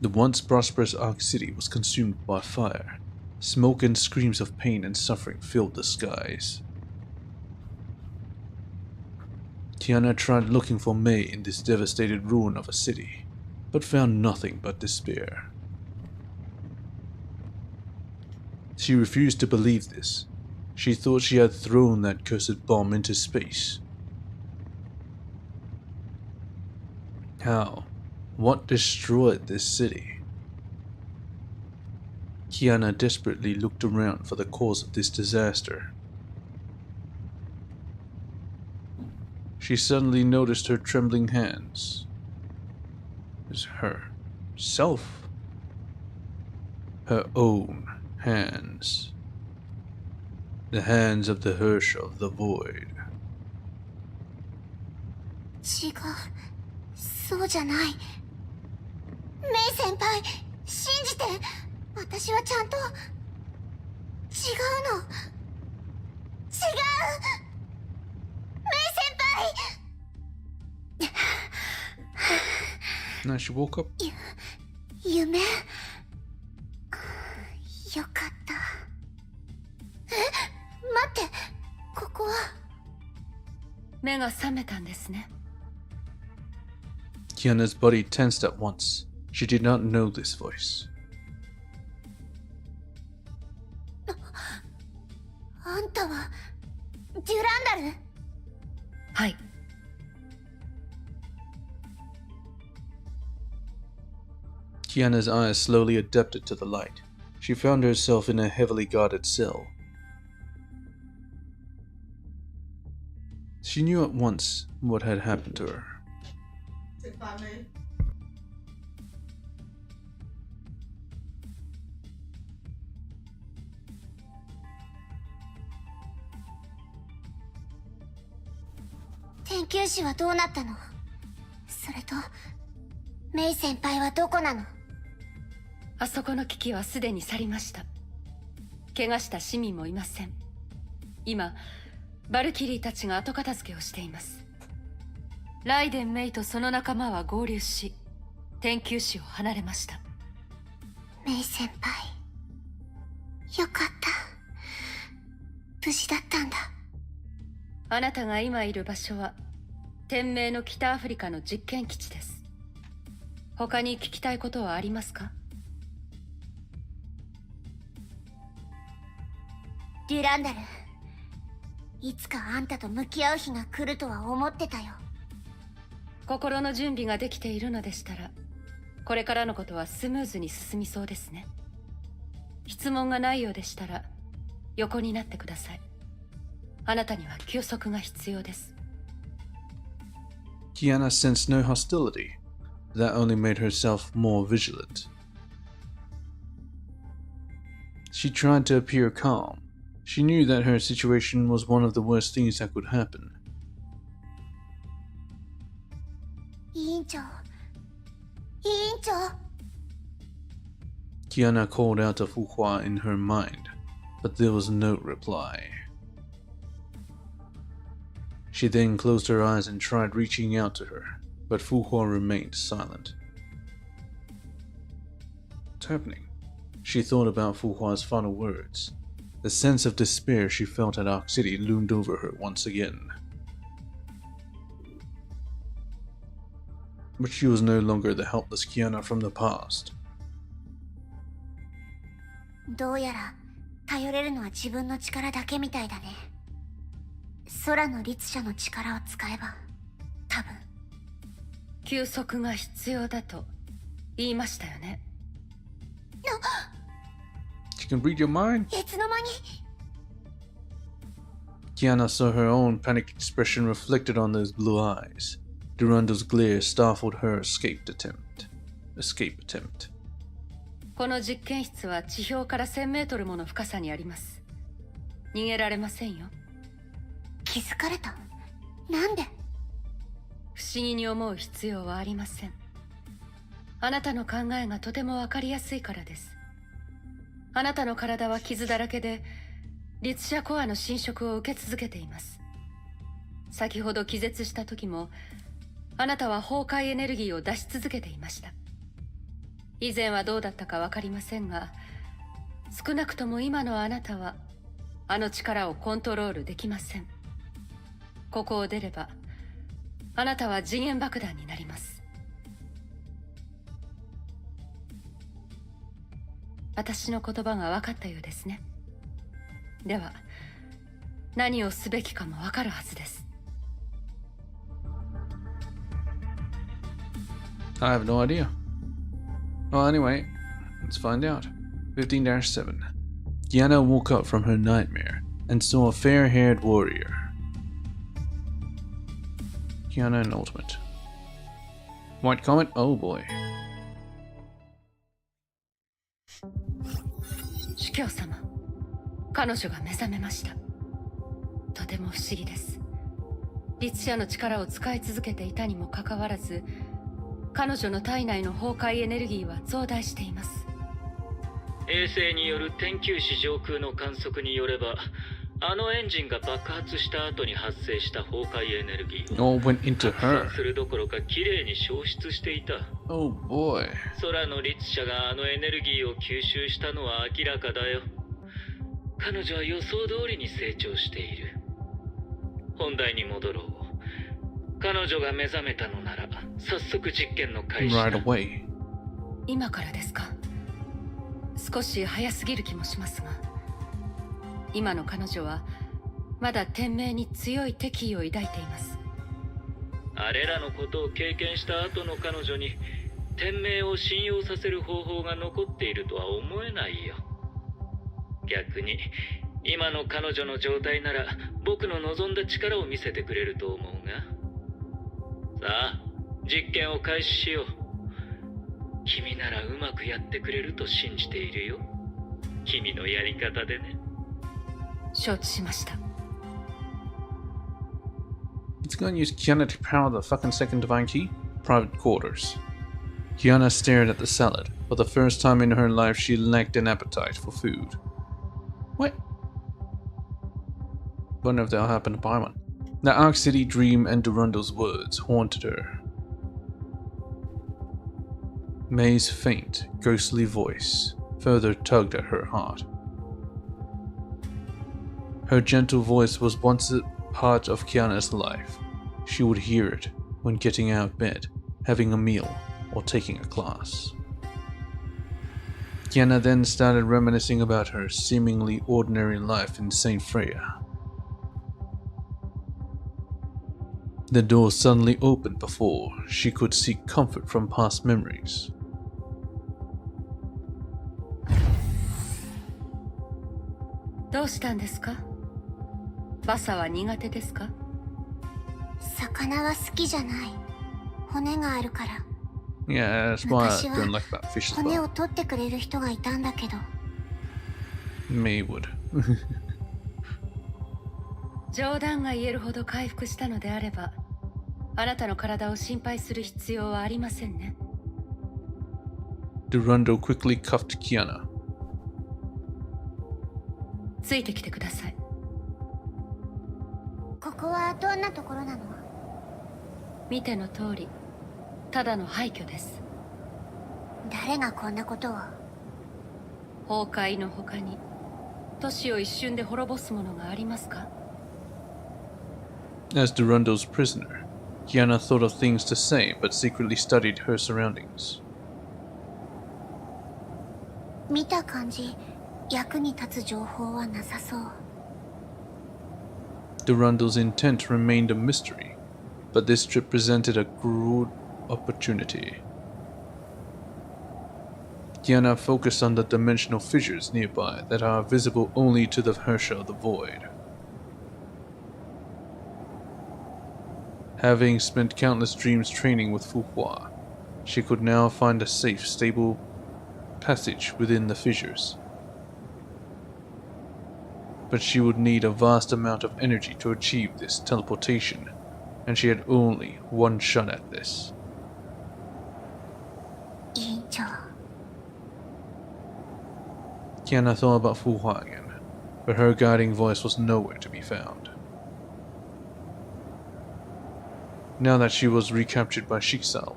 Speaker 1: The once prosperous Ark City was consumed by fire. Smoke and screams of pain and suffering filled the skies. Tiana tried looking for May in this devastated ruin of a city, but found nothing but despair. She refused to believe this. She thought she had thrown that cursed bomb into space. How? What destroyed this city? Kiana desperately looked around for the cause of this disaster. She suddenly noticed her trembling hands. It was herself. Her own hands. The hands of the Herrscher of the Void.
Speaker 2: 違う、そうじゃない。メイ先輩、信じて。私はちゃんと違うの。違う。メイ先輩。
Speaker 1: Now she woke up.
Speaker 2: 夢。よかった。え、待って、ここは。
Speaker 7: 目が覚めたんですね。
Speaker 1: Kiana's body tensed at once. She did not know this voice.
Speaker 2: あんたはデュランダル？
Speaker 7: はい。
Speaker 1: Kiana's eyes slowly adapted to the light. She found herself in a heavily guarded cell. She knew at once what had happened to her.
Speaker 2: "天球師はどうなったの？それとメイ先輩はどこなの？
Speaker 7: あそこの危機はすでに去りました。怪我した市民もいません。今バルキリーたちが後片付けをしています。ライデン・メイとその仲間は合流し、天球師を離れました。
Speaker 2: メイ先輩、よかった。無事だったんだ。
Speaker 7: あなたが今いる場所は天明の北アフリカの実験基地です。他に聞きたいことはありますか？
Speaker 2: デュランダル、いつかあんたと向き合う日が来るとは思ってたよ。
Speaker 7: 心の準備ができているのでしたら、これからのことはスムーズに進みそうですね。質問がないようでしたら横になってください。あなたには休息が必要です。
Speaker 1: Kiana sensed no hostility. That only made herself more vigilant. She tried to appear calm. She knew that her situation was one of the worst things that could happen.
Speaker 2: 委員長、委員長。
Speaker 1: Kiana called out to Fu Hua in her mind, but there was no reply. She then closed her eyes and tried reaching out to her, but Fu Hua remained silent. What's happening? She thought about Fu Hua's final words. The sense of despair she felt at Arc City loomed over her once again. But she was no longer the helpless Kiana from the past.
Speaker 2: どうやら頼れるのは自分の力だけみたいだね。空の律者の力を使えば多分。
Speaker 7: 休息が必要だと言いましたよね。
Speaker 1: She can read your mind.
Speaker 2: いつの間に。
Speaker 1: Kiana saw her own panicked expression reflected on those blue eyes. Durandal's glare startled her escape attempt.
Speaker 7: この実験室は地表から1000メートルもの深さにあります。逃げられませんよ。
Speaker 2: 気づかれた。なんで？
Speaker 7: 不思議に思う必要はありません。あなたの考えがとてもわかりやすいからです。あなたの体は傷だらけで、律者コアの侵食を受け続けています。先ほど気絶した時も、あなたは崩壊エネルギーを出し続けていました。以前はどうだったかわかりませんが、少なくとも今のあなたは、あの力をコントロールできません。ここを出れば、あなたは次元爆弾になります。私の言葉が分かったようですね。では、何をすべきかも分かるはずです。
Speaker 1: I have no idea. Well, anyway, let's find out. 15-7. Kiana woke up from her nightmare and saw a fair-haired warrior. Kiana in Ultimate. White Comet? Oh boy.
Speaker 7: 主教様、彼女が目覚めました。とても不思議です。律者の力を使い続けていたにもかかわらず、彼女の体内の崩壊エネルギーは増大しています。
Speaker 5: 衛星による天球視上空の観測によれば、あのエンジンが爆発した後に発生した崩壊エネルギー
Speaker 1: All went into
Speaker 5: 拡
Speaker 1: her.
Speaker 5: 散するどころか綺麗に消失していた。
Speaker 1: Oh boy.
Speaker 5: 空の律者があのエネルギーを吸収したのは明らかだよ。彼女は予想通りに成長している。本題に戻ろう。彼女が目覚めたのなら早速実験の開始だ。
Speaker 1: Right away.
Speaker 7: 今からですか。少し早すぎる気もしますが、今の彼女はまだ天命に強い敵意を抱いています。
Speaker 5: あれらのことを経験した後の彼女に天命を信用させる方法が残っているとは思えないよ。逆に今の彼女の状態なら僕の望んだ力を見せてくれると思うが。さあ、実験を開始しよう。君ならうまくやってくれると信じているよ。君のやり方でね。
Speaker 7: 承知しました。
Speaker 1: It's gonna use Kiana to power the fucking second divine key? Private quarters. Kiana stared at the salad. For the first time in her life, she lacked an appetite for food. What? Wonder if that'll happen to buy one. The Arc City dream and Durandal's words haunted her. May's faint, ghostly voice further tugged at her heart. Her gentle voice was once a part of Kiana's life. She would hear it when getting out of bed, having a meal, or taking a class. Kiana then started reminiscing about her seemingly ordinary life in St. Freya. The door suddenly opened before she could seek comfort from past memories.
Speaker 7: どうしたんですか？バサは苦手ですか？
Speaker 2: 魚は好きじゃない。骨があるから。
Speaker 1: Yeah, that's why I
Speaker 2: 昔は
Speaker 1: don't like that fish as
Speaker 2: 骨
Speaker 1: well.
Speaker 2: を取ってくれる人がいたんだけど、
Speaker 1: May would.
Speaker 7: 冗談が言えるほど回復したのであれば、あなたの体を心配する必要はありませんね。
Speaker 1: Durando quickly cuffed Kiana.
Speaker 7: ついてきてください。
Speaker 2: ここはどんなところなの？
Speaker 7: 見ての通り、ただの廃墟です。
Speaker 2: 誰がこんなことを？
Speaker 7: 崩壊の他に、都市を一瞬で滅ぼすものがありますか？
Speaker 1: As Durando's prisoner, Kiana thought of things to say but secretly studied her surroundings.
Speaker 2: 見た感じ、役に立つ情報はなさそう。
Speaker 1: Durando's intent remained a mystery, but this trip presented a good opportunity. Kiana focused on the dimensional fissures nearby that are visible only to the Herrscher of the Void. Having spent countless dreams training with Fu Hua, she could now find a safe, stable passage within the fissures. But she would need a vast amount of energy to achieve this teleportation, and she had only one shot at this.
Speaker 2: 委員長、
Speaker 1: Kiana thought about Fu Hua again, but her guiding voice was nowhere to be found. Now that she was recaptured by Shiksal,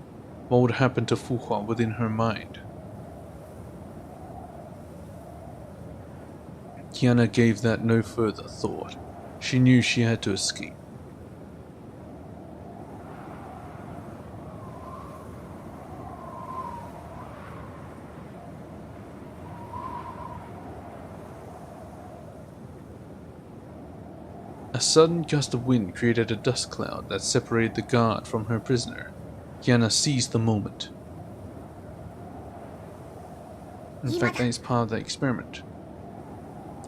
Speaker 1: what would happen to Fu Hua within her mind? Kiana gave that no further thought. She knew she had to escape. A sudden gust of wind created a dust cloud that separated the guard from her prisoner. Kiana seized the moment. In fact, that is part of the experiment.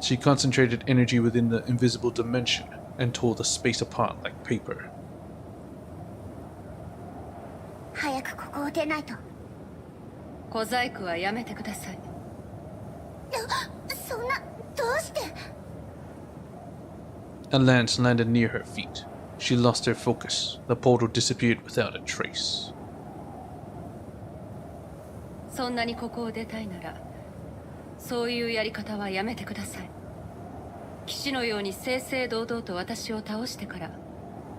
Speaker 1: She concentrated energy within the invisible dimension and tore the space apart like paper.
Speaker 2: 早くここを出ないと。
Speaker 7: 小細工はやめてください。
Speaker 2: そんな、どうして？
Speaker 1: A lance landed near her feet. She lost her focus. The portal disappeared without a trace.
Speaker 7: そんなにここを出たいなら、そういうやり方はやめてください。騎士のように正々堂々と私を倒してから、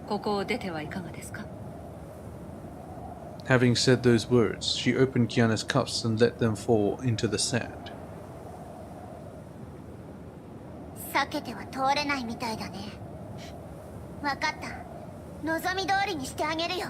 Speaker 7: ここを出てはいかがですか？
Speaker 1: Having said those words, she opened Kiana's cuffs and let them fall into the sand.
Speaker 2: 避けては通れないみたいだね。わかった。望み通りにしてあげるよ。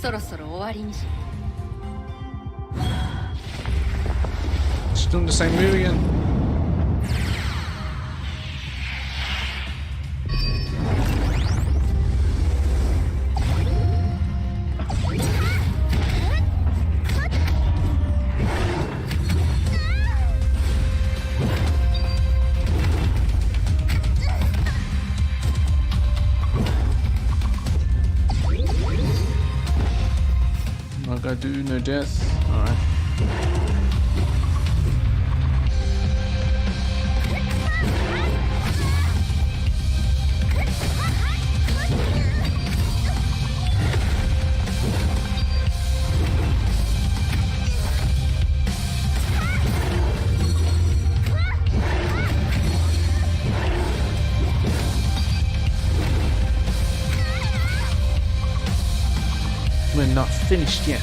Speaker 7: そろそろ終わりにし。
Speaker 1: She's doing the same move again. Manga do no death. Alright. We're not finished yet.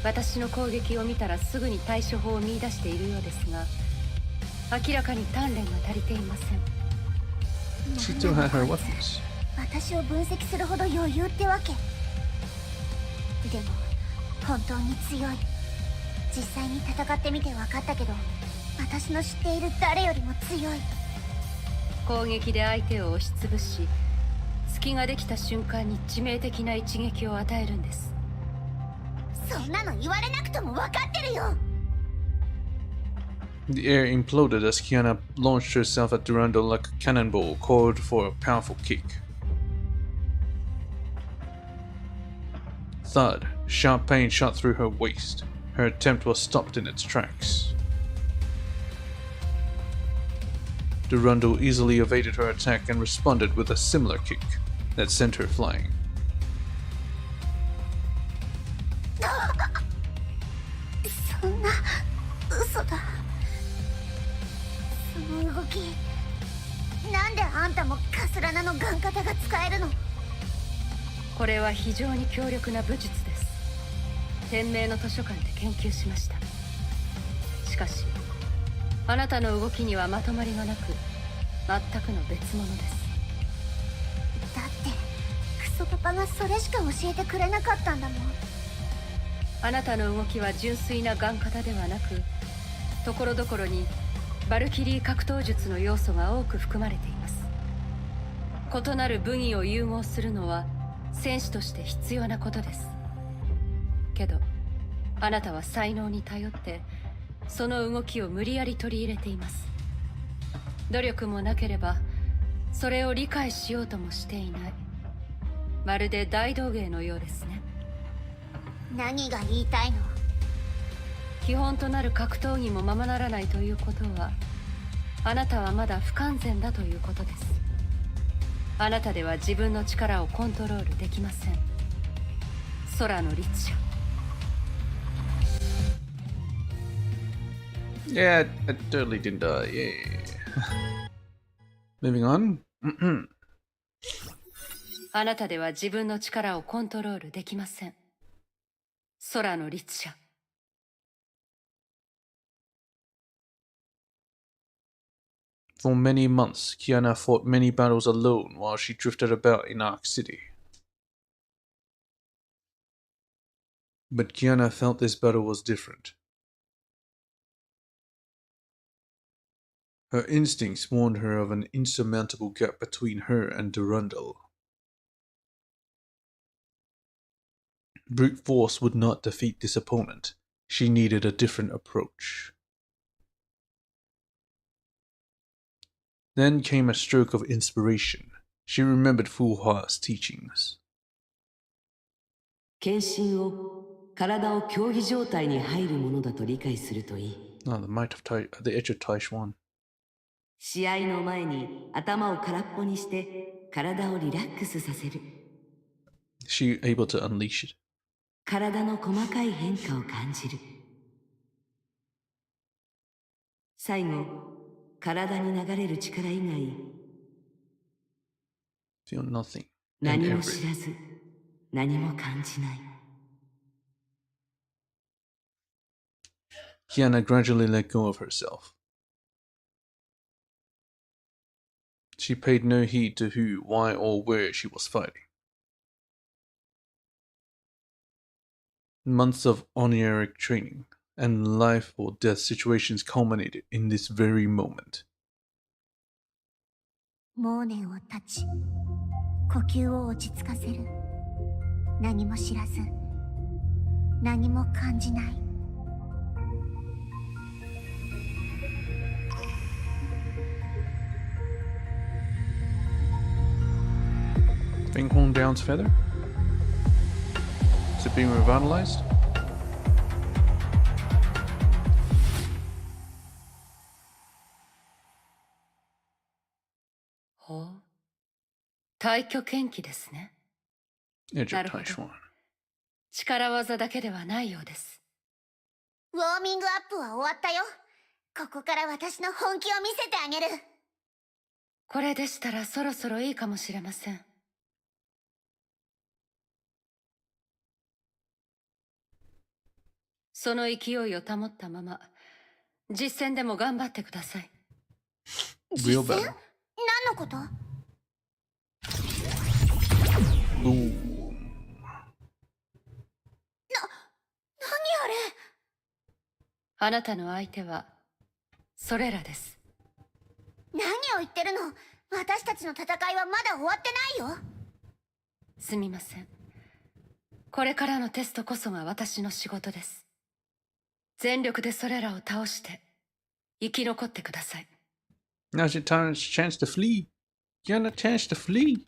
Speaker 7: 私の攻撃を見たらすぐに対処法を見出しているようですが、明らかに鍛錬が足りていません。
Speaker 1: She still had her weapons.
Speaker 2: 私を分析するほど余裕ってわけ。でも本当に強い。実際に戦ってみて分かったけど、私の知っている誰よりも強い。
Speaker 7: 攻撃で相手を押しつぶし、隙ができた瞬間に致命的な一撃を与えるんです。
Speaker 2: そんなの言われなくとも分かってるよ。
Speaker 1: The air imploded as Kiana launched herself at Durando like a cannonball, called for a powerful kick. Thud. Sharp pain shot through her waist. Her attempt was stopped in its tracks. Durando easily evaded her attack and responded with a similar kick that sent her flying.
Speaker 2: そんな嘘だ。その動き、なんであんたもカスラナのガン型が使えるの？
Speaker 7: これは非常に強力な武術です。天明の図書館で研究しました。しかしあなたの動きにはまとまりがなく、全くの別物です。
Speaker 2: だってクソパパがそれしか教えてくれなかったんだもん。
Speaker 7: あなたの動きは純粋なガン型ではなく、ところどころにバルキリー格闘術の要素が多く含まれています。異なる武技を融合するのは戦士として必要なことです。けどあなたは才能に頼ってその動きを無理やり取り入れています。努力もなければそれを理解しようともしていない。まるで大道芸のようですね。
Speaker 2: 何が言いたいの？
Speaker 7: 基本となる格闘技もままならないということは、あなたはまだ不完全だということです。あなたでは自分の力をコントロールできません。空の律者。
Speaker 1: Yeah, I totally didn't die. Yeah. Moving on.
Speaker 7: あなたでは自分の力をコントロールできません。空の律者。
Speaker 1: For many months, Kiana fought many battles alone while she drifted about in Ark City. But Kiana felt this battle was different. Her instincts warned her of an insurmountable gap between her and Durandal. Brute force would not defeat this opponent. She needed a different approach. Then came a stroke of inspiration. She remembered Fuhua's teachings.
Speaker 9: 献身を体を競技状態に入るものだと理解するといい。
Speaker 1: Oh, the edge of Taishuan.
Speaker 9: 試合の前に頭を空っぽにして体をリラックスさせる。
Speaker 1: She able to unleash it.
Speaker 9: 体の細かい変化を感じる。最後、体に流れる力以外、
Speaker 1: Feel nothing and
Speaker 9: 何も知
Speaker 1: everything.
Speaker 9: らず、何も感じない。
Speaker 1: Kiana gradually let go of herself. She paid no heed to who, why, or where she was fighting. Months of onieric training and life or death situations culminated in this very moment.
Speaker 2: モーネンを断ち、呼吸を落ち着かせる。何も知らず、何も感じない。
Speaker 1: Finghorn Down's feather? Is it being revitalized?
Speaker 7: ほう。退去剣気ですね。
Speaker 1: Edge of
Speaker 7: なるほど。
Speaker 1: Taishuan.
Speaker 7: 力技だけではないようです。
Speaker 2: ウォーミングアップは終わったよ。ここから私の本気を見せてあげる。
Speaker 7: これでしたらそろそろいいかもしれません。その勢いを保ったまま実戦でも頑張ってください。
Speaker 1: Real
Speaker 2: 実戦？
Speaker 1: battle.
Speaker 2: 何のこと？
Speaker 1: Boom.
Speaker 2: 何あれ？
Speaker 7: あなたの相手はそれらです。
Speaker 2: 何を言ってるの？私たちの戦いはまだ終わってないよ。
Speaker 7: すみません。これからのテストこそが私の仕事です。全力でそれらを倒して生き残ってください。
Speaker 1: Now's your chance to flee. You got a chance to flee.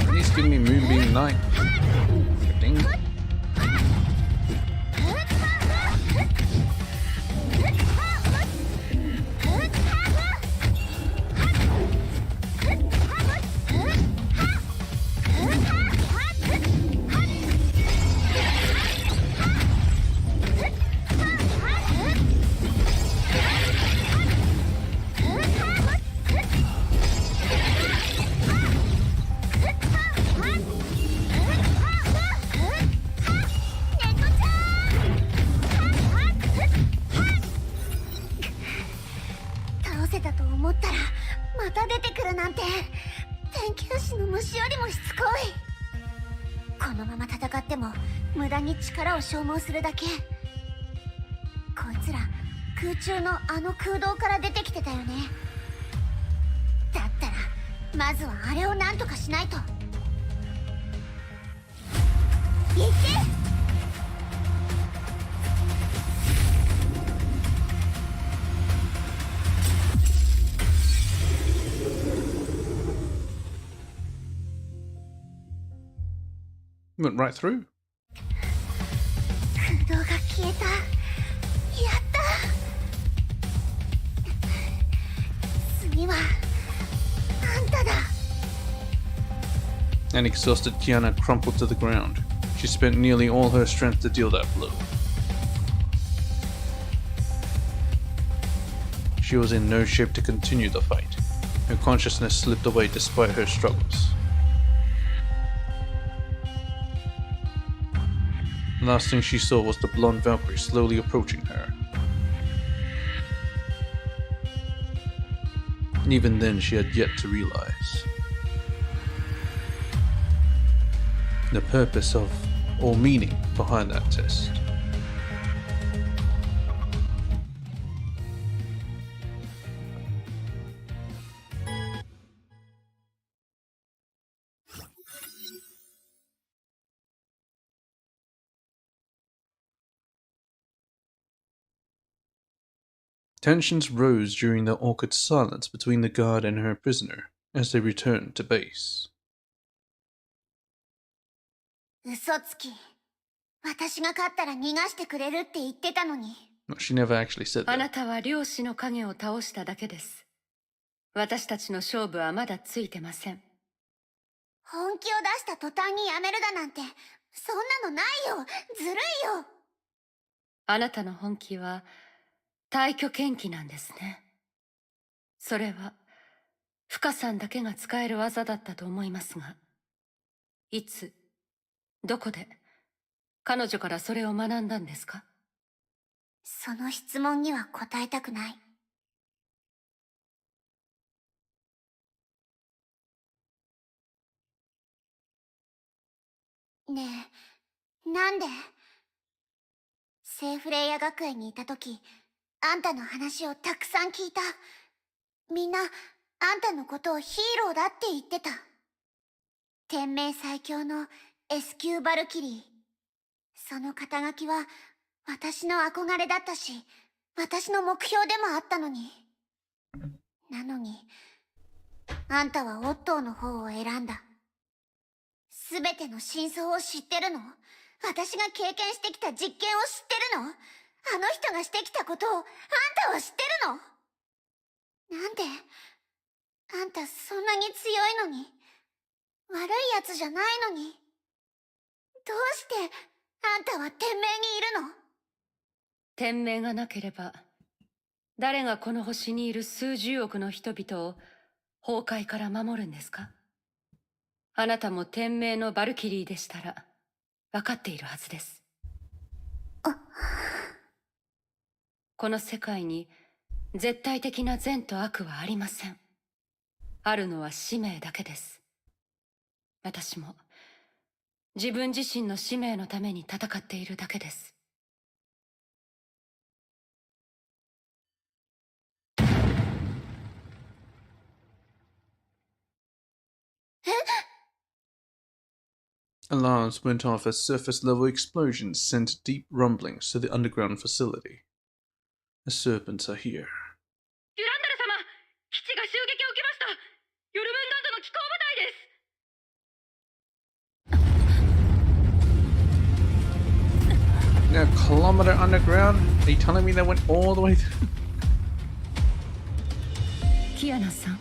Speaker 1: Please give me Moonbeam Knight. Ding.
Speaker 2: 力を消耗するだけ。こいつら空中のあの空洞から出てきてたよね。だったらまずはあれをなんとかしないと。行って。
Speaker 1: Went right through.
Speaker 2: 空洞が消えた。やった。次はあんただ。
Speaker 1: An exhausted Kiana crumpled to the ground. She spent nearly all her strength to deal that blow. She was in no shape to continue the fight. Her consciousness slipped away despite her struggles. The last thing she saw was the blonde Valkyrie slowly approaching her. And even then she had yet to realize the purpose of or meaning behind that test. Tensions rose during the awkward silence between the guard and her prisoner as they returned to base.
Speaker 2: 嘘つき。私が勝ったら逃がしてくれるって言ってたのに。
Speaker 1: Well, she never actually said
Speaker 7: あ
Speaker 1: that.
Speaker 7: なたは漁師の影を倒しただけです。私たちの勝負はまだついてません。
Speaker 2: 本気を出した途端にやめるだなんて、そんなのないよ。ずるいよ。
Speaker 7: あなたの本気は退去剣気なんですね。それは深さんだけが使える技だったと思いますが、いつどこで彼女からそれを学んだんですか？
Speaker 2: その質問には答えたくない。ねなんで？聖フレイヤ学園にいた時、あんたの話をたくさん聞いた。みんな、あんたのことをヒーローだって言ってた。天命最強の S 級バルキリー。その肩書きは、私の憧れだったし、私の目標でもあったのに。なのに、あんたはオットーの方を選んだ。すべての真相を知ってるの？私が経験してきた実験を知ってるの？あの人がしてきたことをあんたは知ってるの？なんであんたそんなに強いのに、悪いやつじゃないのに、どうしてあんたは天命にいるの？
Speaker 7: 天命がなければ誰がこの星にいる数十億の人々を崩壊から守るんですか？あなたも天命のバルキリーでしたら分かっているはずです。この世界に絶対的な善と悪はありません。あるのは使命だけです。私も自分自身の使命のために戦っているだけです。
Speaker 1: Alarms went off as surface-level explosions sent deep rumblings to the underground facility. The serpents are here.
Speaker 4: デュランダル様、基地が襲撃を受けました。ヨルムンガンドの機構部隊です。
Speaker 1: Now, a kilometer underground? Are you telling me they went all the way through?
Speaker 7: キアナさん。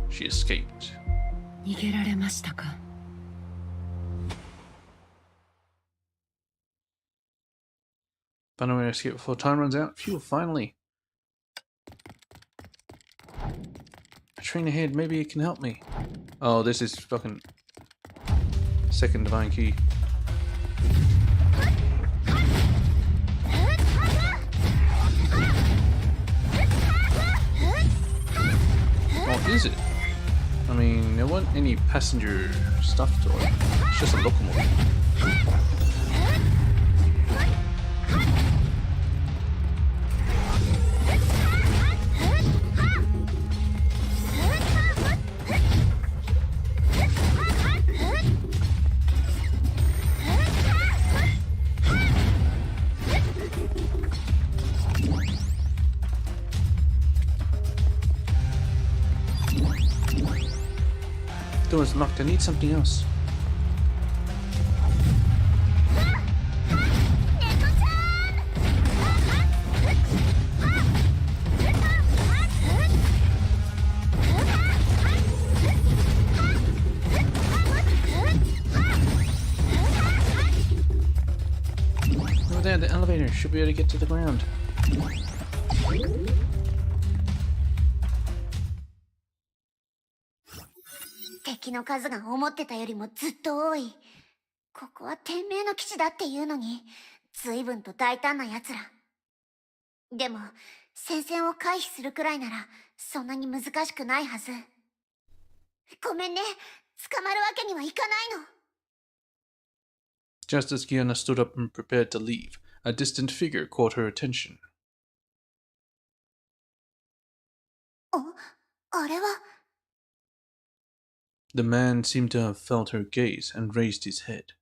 Speaker 1: She escaped.
Speaker 7: 逃げられましたか。
Speaker 1: Found a way to escape before time runs out. Phew, finally. A train ahead, maybe it can help me. Oh, this is fucking second divine key. Oh, is it? I mean, there weren't any passenger stuff to it. It's just a locomotive. Door's locked. I need something else. Over there, the elevator should be able to get to the ground.
Speaker 2: 敵の数が思ってたよりもずっと多い。ここは天命の基地だっていうのに、随分と大胆な奴ら。でも、戦線を回避するくらいなら、そんなに難しくないはず。ごめんね、捕まるわけにはいかないの。
Speaker 1: Just as Gianna stood up and prepared to leave, a distant figure caught her attention.
Speaker 2: あれは。
Speaker 1: The man seemed to have felt her gaze and raised his head.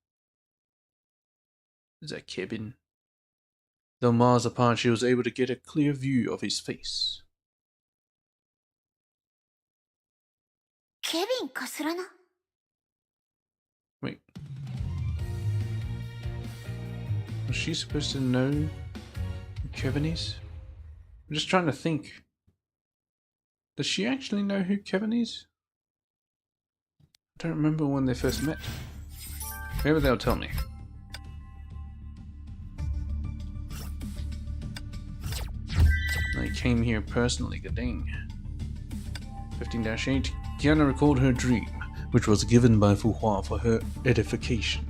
Speaker 1: Is that Kevin? Though miles apart, she was able to get a clear view of his face.
Speaker 2: ケビンかすらな。
Speaker 1: Wait. Was she supposed to know who Kevin is? I'm just trying to think. Does she actually know who Kevin is? I don't remember when they first met. Maybe they'll tell me. I came here personally, Gading. 15-8. Kiana recalled her dream, which was given by Fu Hua for her edification.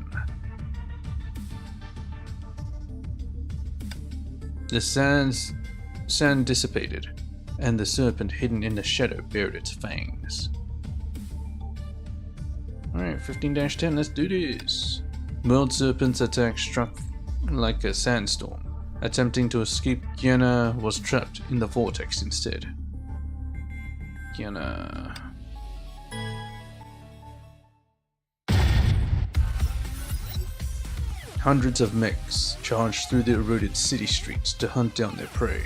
Speaker 1: The sand dissipated, and the serpent hidden in the shadow bared its fangs. Alright, 15-10, let's do this. World Serpent's attack struck like a sandstorm. Attempting to escape, Kiana was trapped in the vortex instead. Kiana... Hundreds of mechs charged through the eroded city streets to hunt down their prey.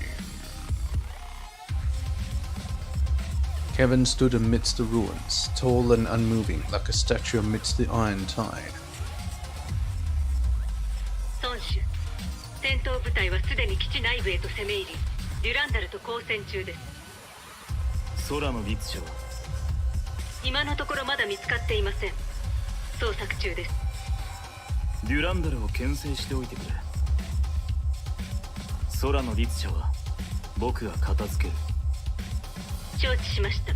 Speaker 1: Kevin stood amidst the ruins, tall and unmoving like a statue amidst the iron tide.
Speaker 7: 孫主、戦闘部隊はすでに基地内部へと攻め入り、デュランダルと交戦中です。
Speaker 8: 空の律者は
Speaker 7: 今のところまだ見つかっていません。捜索中です。
Speaker 8: デュランダルを牽制しておいてくれ。空の律者は僕が片付ける。
Speaker 7: 承知しました。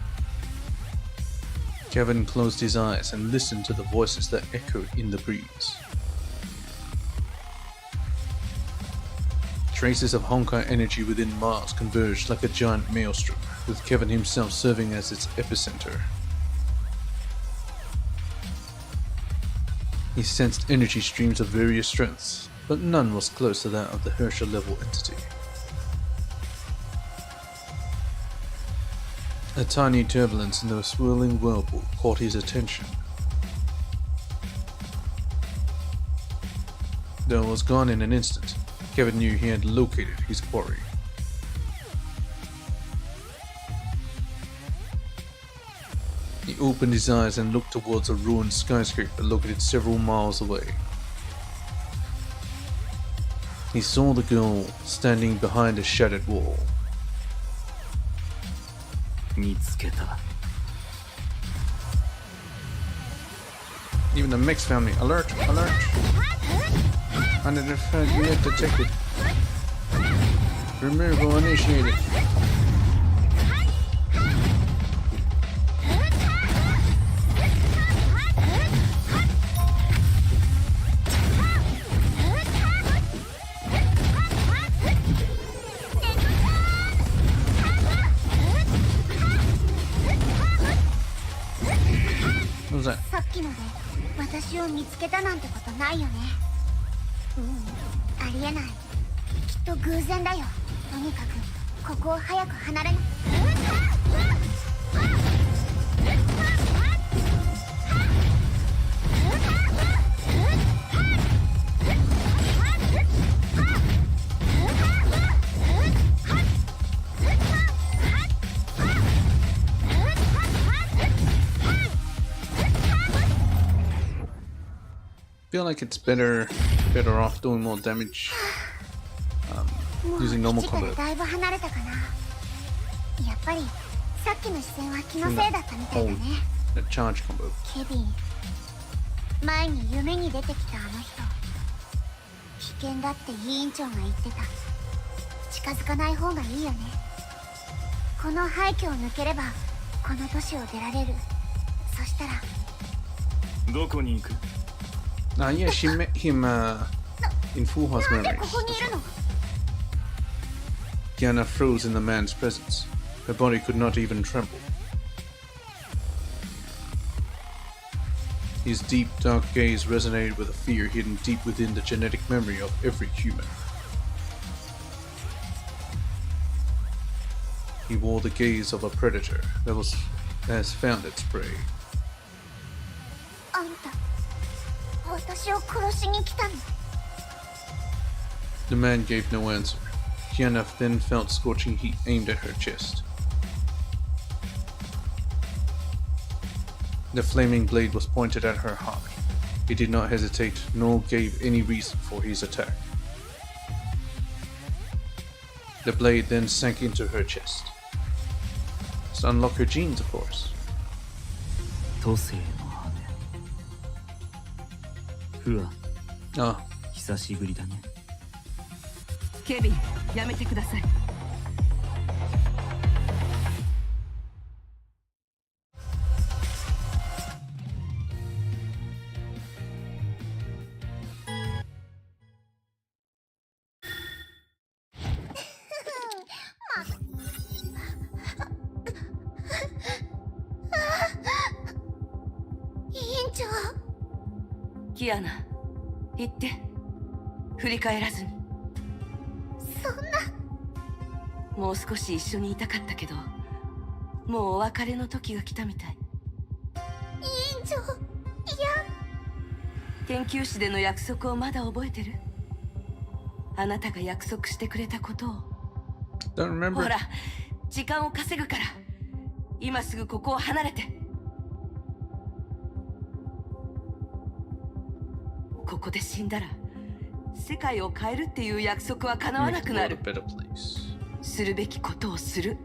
Speaker 1: Kevin closed his eyes and listened to the voices that echoed in the breeze. Traces of Honkai energy within Mars converged like a giant maelstrom, with Kevin himself serving as its epicenter. He sensed energy streams of various strengths, but none was close to that of the Herschel-level entity. A tiny turbulence in the swirling whirlpool caught his attention. Though it was gone in an instant, Kevin knew he had located his quarry. He opened his eyes and looked towards a ruined skyscraper located several miles away. He saw the girl standing behind a shattered wall.
Speaker 8: 見つけた。
Speaker 1: Even the Mix family, alert, alert! Unidentified unit detected. Removal initiated. What was that?
Speaker 2: さっきので私を見つけたなんてことないよね。ありえない。きっと偶然だよ。とにかくここを早く離れな。
Speaker 1: Feel like it's better off doing more damage using normal
Speaker 2: 基地から
Speaker 1: combat.
Speaker 2: だいぶ離れたかな。やっぱりさっきの視線は気のせいだったみたいだね。
Speaker 1: The charge combo.
Speaker 2: ケビン、前に夢に出てきたあの人、危険だって委員長が言ってた。近づかない方がいいよね。この廃墟を抜ければこの都市を出られる。そしたら
Speaker 8: どこに行く？
Speaker 1: Yeah, she met him in Full House
Speaker 2: なんで
Speaker 1: Memories.
Speaker 2: ここにいるの？
Speaker 1: Kiana froze in the man's presence. Her body could not even tremble. His deep, dark gaze resonated with a fear hidden deep within the genetic memory of every human. He wore the gaze of a predator that has found its prey.
Speaker 2: あんた、私を殺しに来たの？
Speaker 1: The man gave no answer. Kiana then felt scorching heat aimed at her chest. The flaming blade was pointed at her heart. He did not hesitate, nor gave any reason for his attack. The blade then sank into her chest. To unlock her genes, of course.
Speaker 8: 都政の羽。不破、
Speaker 1: Ah,
Speaker 8: 久しぶりだね。
Speaker 9: ケビン、やめてください。
Speaker 2: 委員長、
Speaker 9: キアナ、言って。振り返らずに。
Speaker 2: そんな。
Speaker 9: もう少し一緒にいたかったけど、もうお別れの時が来たみたい。
Speaker 2: 委員長、いや。
Speaker 9: 研究室での約束をまだ覚えてる？あなたが約束してくれたことを。
Speaker 1: Don't remember.
Speaker 9: ほら、時間を稼ぐから、今すぐここを離れて。ここで死んだら、世界を変えるっていう約束は叶わなくな
Speaker 1: Make
Speaker 9: る。
Speaker 1: the world a better place.
Speaker 9: するべきことをする。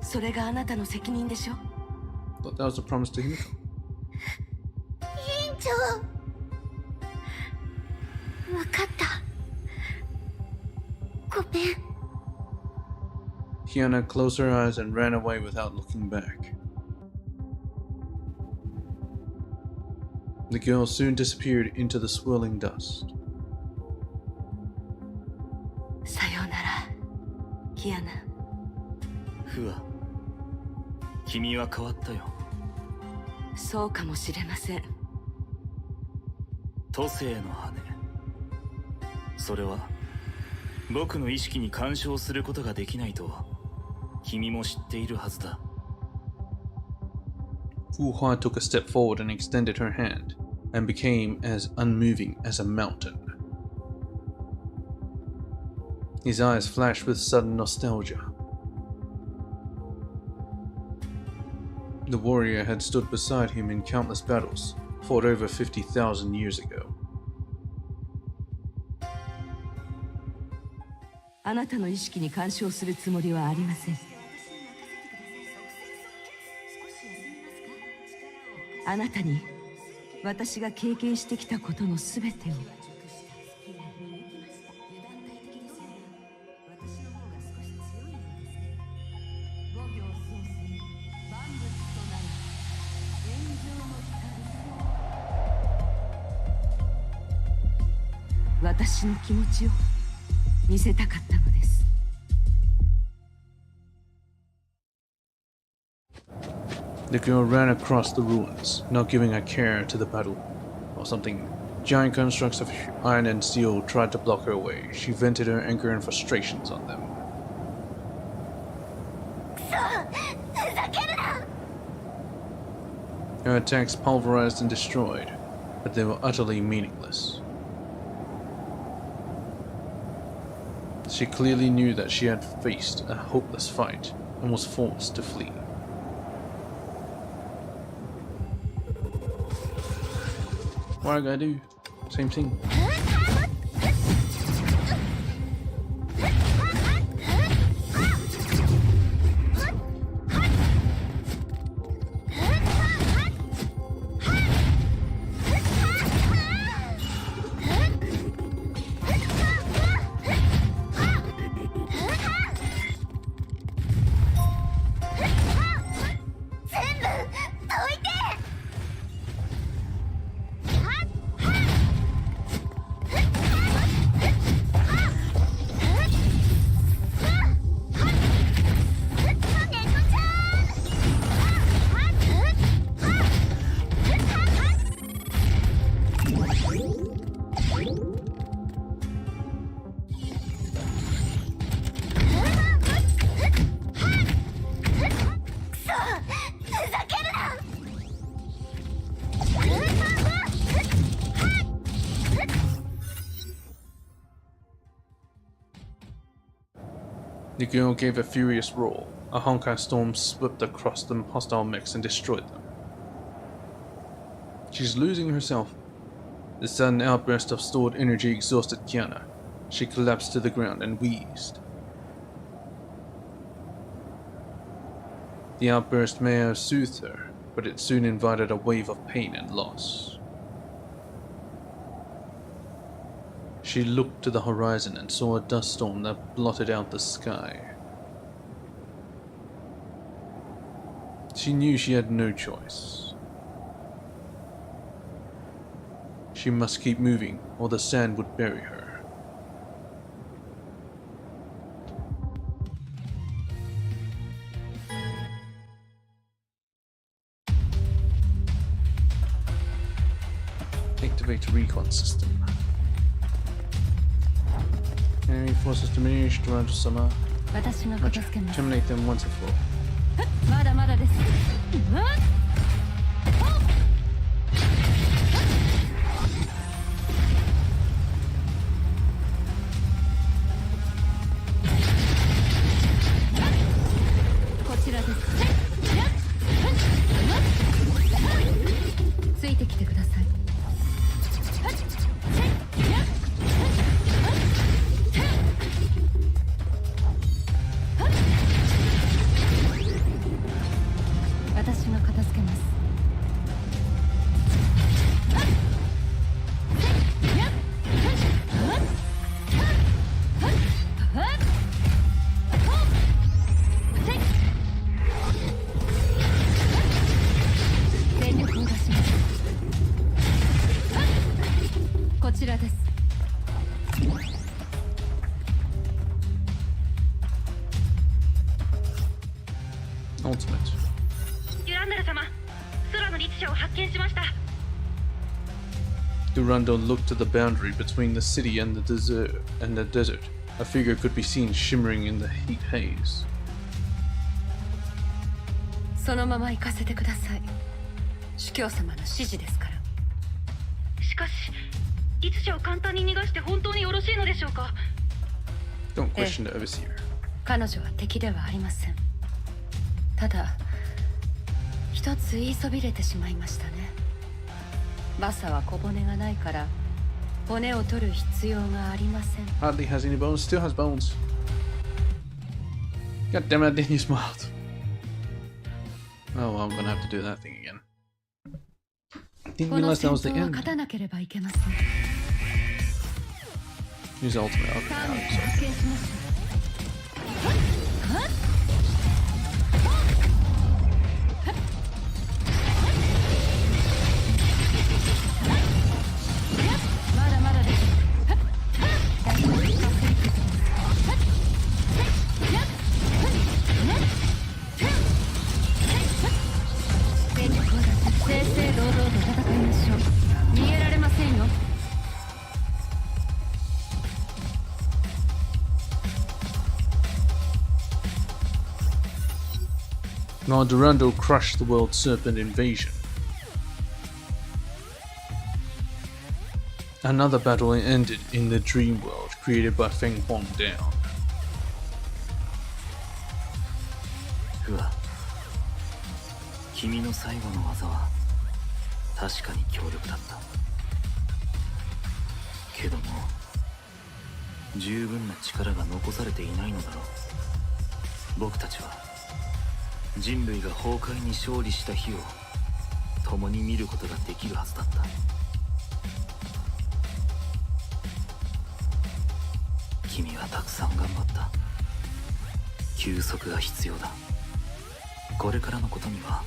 Speaker 9: それがあなたの責任でしょ。
Speaker 1: Thought that was a promise to him.
Speaker 2: 委員長。わかった。ごめん。
Speaker 1: Kiana closed her eyes and ran away without looking back. The girl soon disappeared into the swirling dust.
Speaker 9: さようなら、キアナ。
Speaker 8: フア、君は変わったよ。
Speaker 9: そうかもしれません。
Speaker 8: 都政の羽。それは僕の意識に干渉することができないと君も知っているはずだ。
Speaker 1: Fu Hua took a step forward and extended her hand, and became as unmoving as a mountain. His eyes flashed with sudden nostalgia. The warrior had stood beside him in countless battles, fought over 50,000 years ago.
Speaker 9: あなたの意識に干渉するつもりはありません。あなたに私が経験してきたことのすべてを。私の気持ちを見せたかったのです。
Speaker 1: The girl ran across the ruins, not giving a care to the battle or something. Giant constructs of iron and steel tried to block her way. She vented her anger and frustrations on them.
Speaker 2: ふざけるな。
Speaker 1: Her attacks pulverized and destroyed, but they were utterly meaningless. She clearly knew that she had faced a hopeless fight and was forced to flee. What I gotta do? Same thing. The girl gave a furious roar. A Honkai storm swept across the hostile mechs and destroyed them. She's losing herself. The sudden outburst of stored energy exhausted Kiana. She collapsed to the ground and wheezed. The outburst may have soothed her, but it soon invited a wave of pain and loss. She looked to the horizon and saw a dust storm that blotted out the sky. She knew she had no choice. She must keep moving, or the sand would bury her. Activate recon system. Enemy forces diminished around summer.
Speaker 6: 私が片付けます。
Speaker 1: Terminate them once and for all.
Speaker 6: まだまだです。こちらです。ついてきてください。私が片付けます。全力を出します。こちらです。
Speaker 1: Ultimate.
Speaker 4: デュランダル様、空の律者を発見しました。
Speaker 1: Durando looked at the boundary between the city and the desert. A figure could be seen shimmering in the heat haze.
Speaker 6: そのまま行かせてください。主教様の指示ですから。
Speaker 4: しかし、律者を簡単に逃がして本当によろしいのでしょうか。
Speaker 1: Don't question the overseer.
Speaker 6: 彼女は敵ではありません。ただ一つ言いそびれてしまいましたね。バサは小骨がないから骨を取る必要がありません。
Speaker 1: Hardly has any bones, still has bones. God damn it, then you smiled. Oh, well, I'm gonna have to do that thing again. Didn't
Speaker 6: この
Speaker 1: realize
Speaker 6: 戦
Speaker 1: that was the
Speaker 6: 闘は
Speaker 1: end.
Speaker 6: 勝たなければいけません。
Speaker 1: Use ultimate. Okay,
Speaker 6: ターンを
Speaker 1: sorry.
Speaker 6: 発見しました。 まだまだです。全力を出し、正々堂々と戦いましょう。逃げられませんよ。
Speaker 1: Now Durando crushed the World Serpent invasion. Another battle ended in the dream world created by Feng Huang Down.
Speaker 8: うわ、君の最後の技は確かに強力だった。けども十分な力が残されていないのだろう。僕たちは人類が崩壊に勝利した日を共に見ることができるはずだった。君はたくさん頑張った。休息が必要だ。これからのことには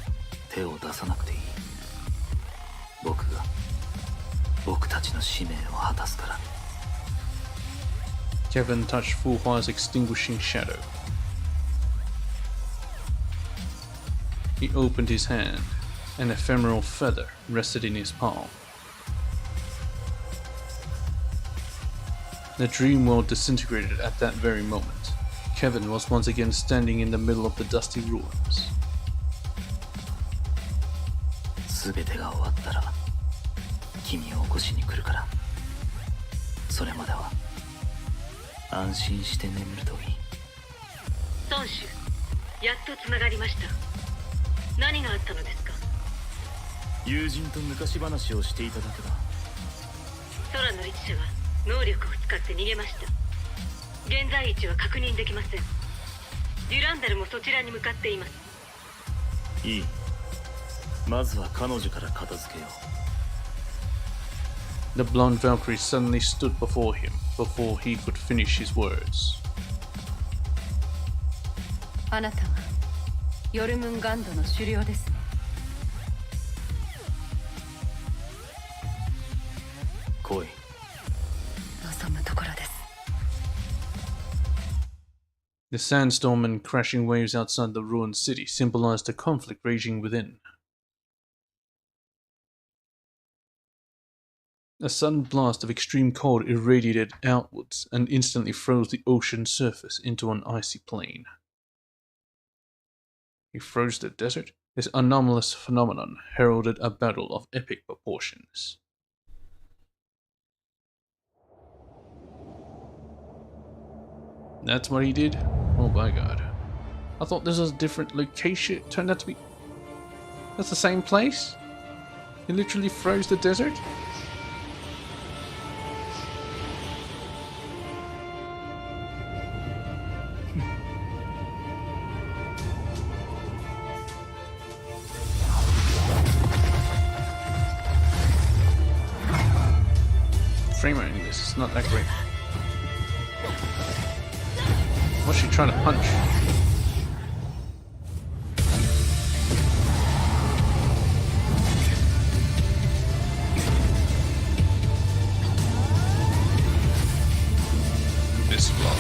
Speaker 8: 手を出さなくていい。僕が僕たちの使命を果たすから。
Speaker 1: Kevin touched Fu Hua's extinguishing shadow. He opened his hand. An ephemeral feather rested in his palm. The dream world disintegrated at that very moment. Kevin was once again standing in the middle of the dusty ruins.
Speaker 8: 全てが終わったら君を起こしに来るから。それまでは安心して眠るといい。
Speaker 4: 孫子、やっとつながりました。何があったのですか。
Speaker 8: 友人と昔話をしていただけだ。
Speaker 4: 空の律者は能力を使って逃げました。現在位置は確認できません。デュランダルもそちらに向かっています。
Speaker 8: いい。まずは彼女から片付けよう。
Speaker 1: The blonde Valkyrie suddenly stood before him before he could finish his words.
Speaker 6: あなたがヨルムンガンドの首領ですね。
Speaker 8: 来い。
Speaker 6: 望むところです。
Speaker 1: The sandstorm and crashing waves outside the ruined city symbolized the conflict raging within. A sudden blast of extreme cold irradiated outwards and instantly froze the ocean surface into an icy plain. He froze the desert? This anomalous phenomenon heralded a battle of epic proportions. That's what he did? Oh my god. I thought this was a different location. It turned out to be... That's the same place? He literally froze the desert? Frame rate in this is not that great. What's she trying to punch? This blow.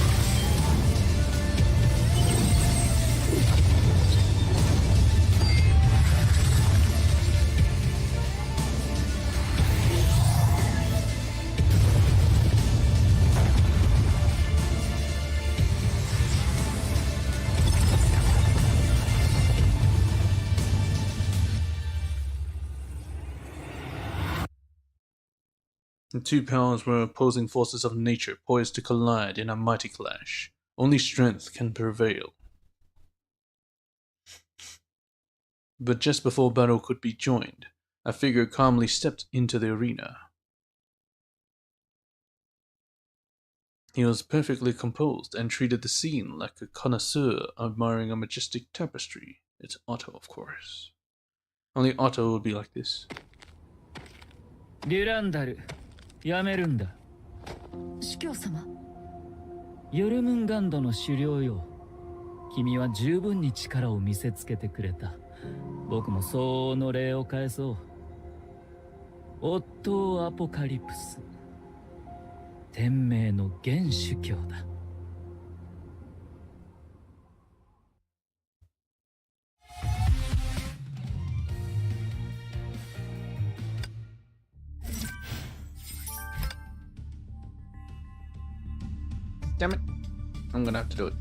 Speaker 1: The two powers were opposing forces of nature poised to collide in a mighty clash. Only strength can prevail. But just before battle could be joined, a figure calmly stepped into the arena. He was perfectly composed and treated the scene like a connoisseur admiring a majestic tapestry. It's Otto, of course. Only Otto would be like this.
Speaker 5: デュランダル、やめるんだ。
Speaker 7: 司教様。
Speaker 5: ヨルムンガンドの狩猟よ。君は十分に力を見せつけてくれた。僕も相応の礼を返そう。オットー・アポカリプス。天命の元主教だ。
Speaker 1: Damn it. I'm gonna have to do it.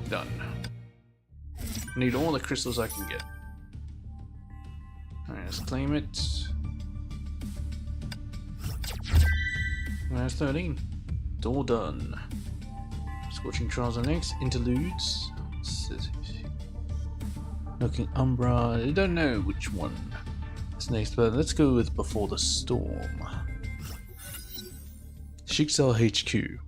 Speaker 1: Done. Need all the crystals I can get. Alright, let's claim it. That's 13. It's all done. Scorching Trials are next. Interludes. Looking Umbra. I don't know which one is next, but let's go with Before the Storm. Schicksal HQ.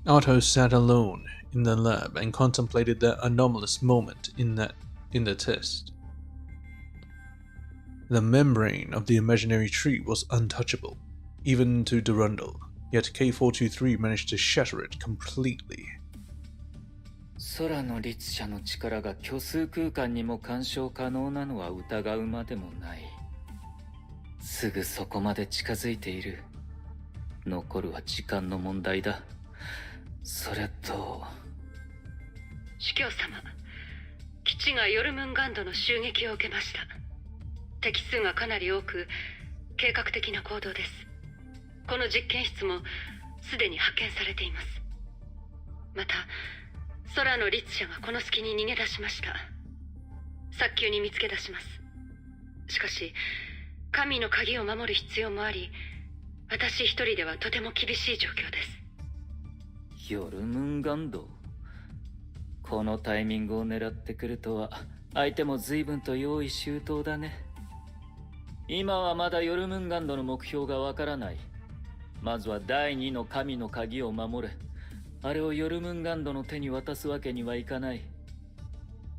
Speaker 1: Otto sat alone in the lab and contemplated that anomalous moment in the test. The membrane of the imaginary tree was untouchable, even to Durandal, yet K423 managed to shatter it completely.
Speaker 5: 空の律者の力が虚数空間にも干渉可能なのは疑うまでもない。すぐそこまで近づいている。残るは時間の問題だ。それと、
Speaker 4: 司教様、基地がヨルムンガンドの襲撃を受けました。敵数がかなり多く計画的な行動です。この実験室もすでに派遣されています。また空の律者がこの隙に逃げ出しました。早急に見つけ出します。しかし神の鍵を守る必要もあり、私一人ではとても厳しい状況です。
Speaker 5: ヨルムンガンド、このタイミングを狙ってくるとは相手も随分と用意周到だね。今はまだヨルムンガンドの目標がわからない。まずは第2の神の鍵を守る。あれをヨルムンガンドの手に渡すわけにはいかない。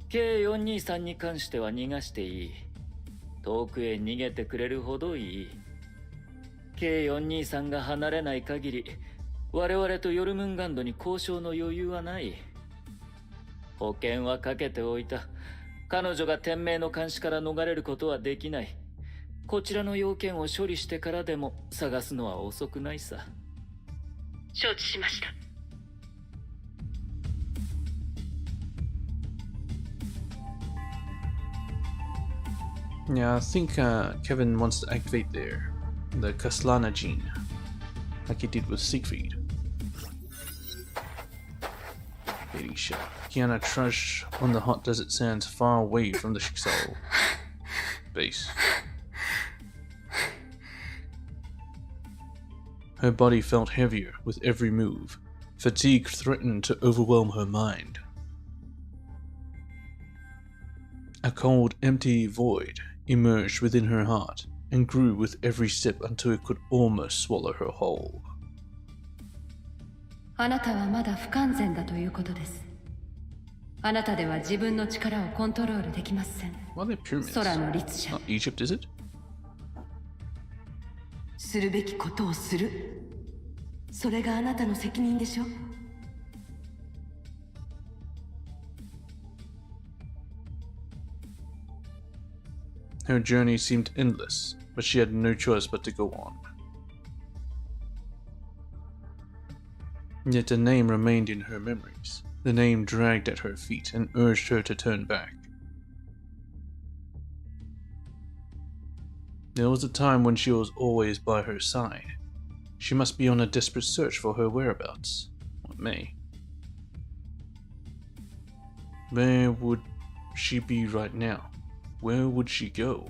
Speaker 5: K423 に関しては逃がしていい。遠くへ逃げてくれるほどいい。K423 が離れない限り我々とヨルムンガンドに交渉の余裕はない。保険はかけておいた。彼女が天命の監視から逃れることはできない。こちらの要件を処理してからでも探すのは遅くないさ。
Speaker 4: 承知しました。
Speaker 1: Yeah, I think Kevin wants to activate the Kaslana gene, like he did with Siegfried. Baiting shot. Kiana trudged on the hot desert sands far away from the Schicksal base. Her body felt heavier with every move. Fatigue threatened to overwhelm her mind. A cold, empty void emerged within her heart and grew with every step until it could almost swallow her whole.
Speaker 6: あなたはまだ不完全だということです。あなたでは自分の力をコントロールできません。
Speaker 1: What are they pyramids?
Speaker 6: 空の律者。
Speaker 1: Not Egypt, is it?
Speaker 9: するべきことをする。それがあなたの責任でしょ。
Speaker 1: Her journey seemed endless, but she had no choice but to go on. Yet a name remained in her memories. The name dragged at her feet and urged her to turn back. There was a time when she was always by her side. She must be on a desperate search for her whereabouts. Or May. Where would she be right now? Where would she go?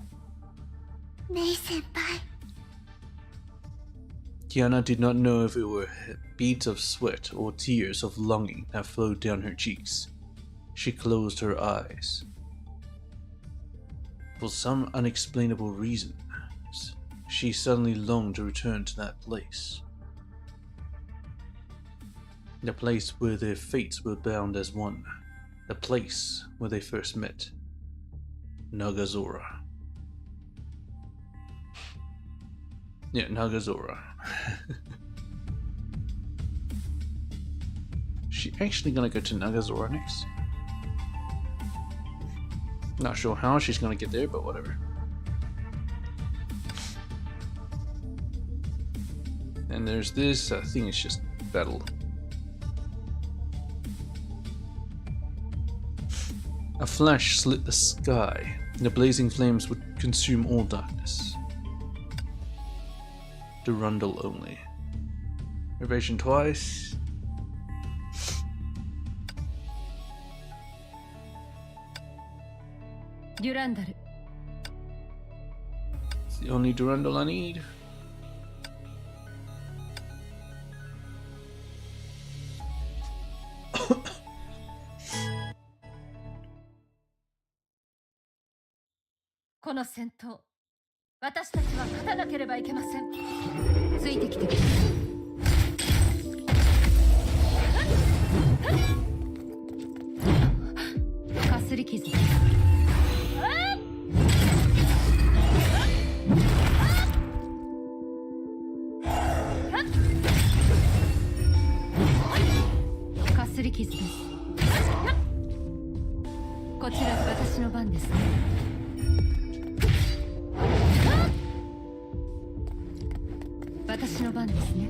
Speaker 2: Mei-senpai.
Speaker 1: Kiana did not know if it were beads of sweat or tears of longing that flowed down her cheeks. She closed her eyes. For some unexplainable reason, she suddenly longed to return to that place. The place where their fates were bound as one. The place where they first met. Nagazora. Yeah, Nagazora. She actually gonna go to Nagazora next? Not sure how she's gonna get there, but whatever. And there's this, I think it's just battle. A flash slit the sky. The blazing flames would consume all darkness. Durandal only. Evasion twice.
Speaker 6: Durandal.
Speaker 1: It's the only Durandal I need.
Speaker 6: This battle, 私たちは勝たなければいけません。ついてきてください。かすり傷。かすり傷です。こちら私の番ですね。私の番ですね。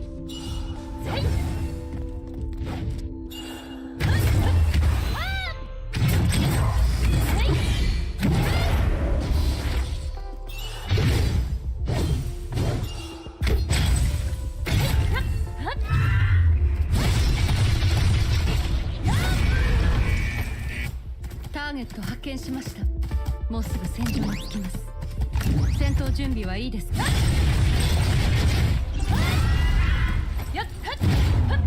Speaker 7: ゲット発見しました。もうすぐ戦場に着きます。戦闘準備はいいですか？やっはっはっ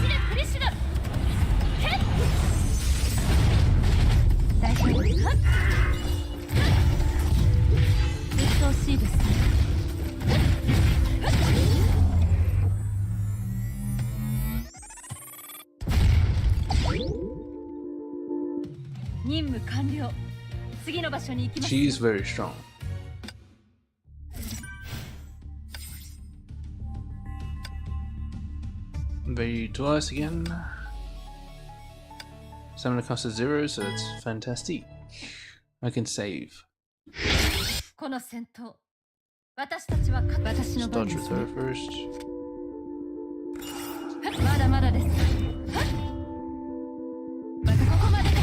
Speaker 7: シレプリシュラヘッ大丈夫ですか？うっとうしいですね。任務完了。次の場所に行きます。
Speaker 1: She is very strong. Very twice again. Stamina cost is 0, so it's fantastic. I can save.
Speaker 7: この戦闘、私たちは私の番
Speaker 1: Dodge
Speaker 7: で
Speaker 1: with
Speaker 7: すね。
Speaker 1: her first.
Speaker 7: まだまだです。またここまでです。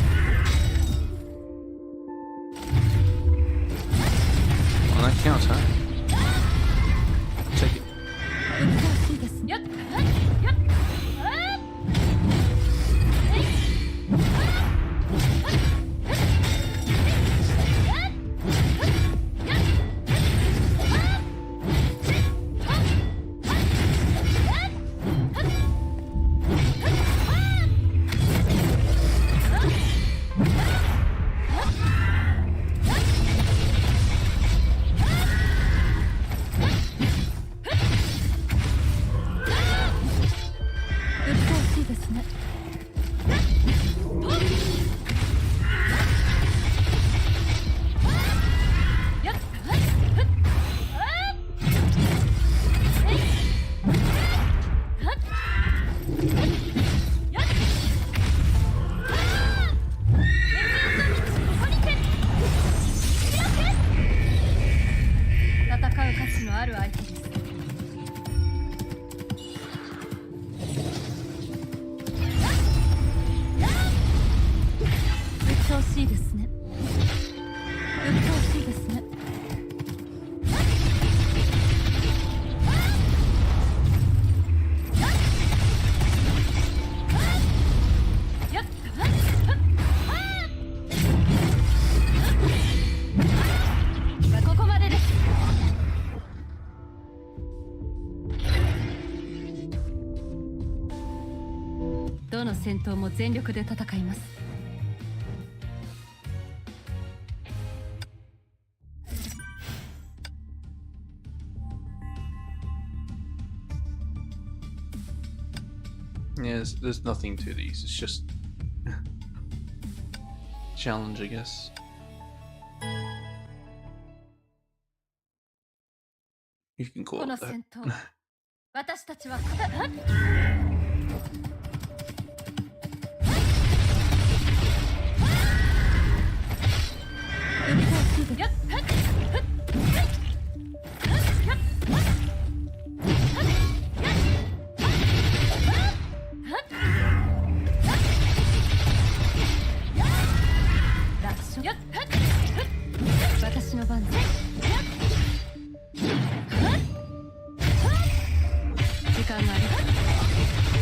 Speaker 1: On that counts, huh? Take it.
Speaker 7: うっとうしいです。やっはっやっあっえいですね。戦う価値のある相手です。鬱陶しいですね。鬱陶しいですね。やっここまでです。どの戦闘も全力で戦います。
Speaker 1: Yes, there's nothing to these. It's just challenge, I guess. You can
Speaker 7: こ
Speaker 1: call
Speaker 7: の
Speaker 1: it that.
Speaker 7: 戦闘、私たちは勝たやっ私の番です。時間があります。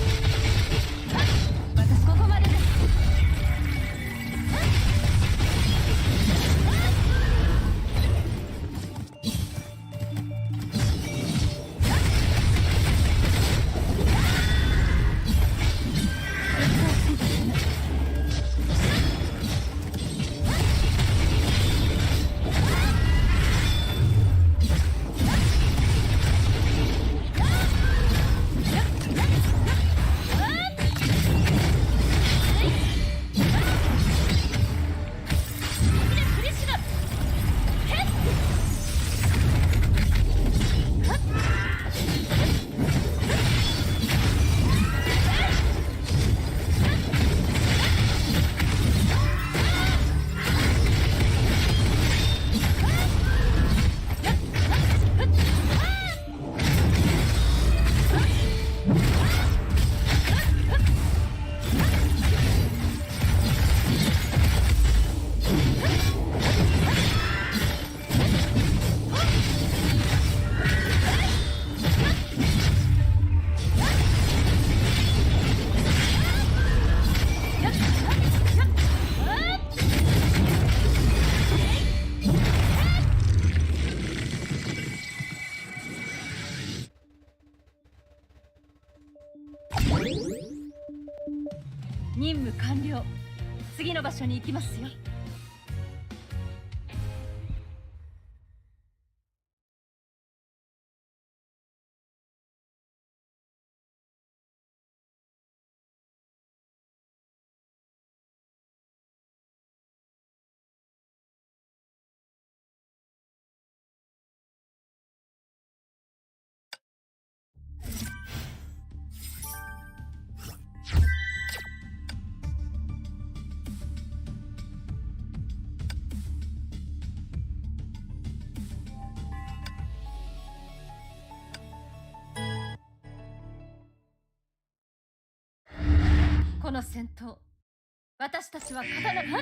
Speaker 7: 次の場所に行きますよ。この戦闘、私たちは刀タ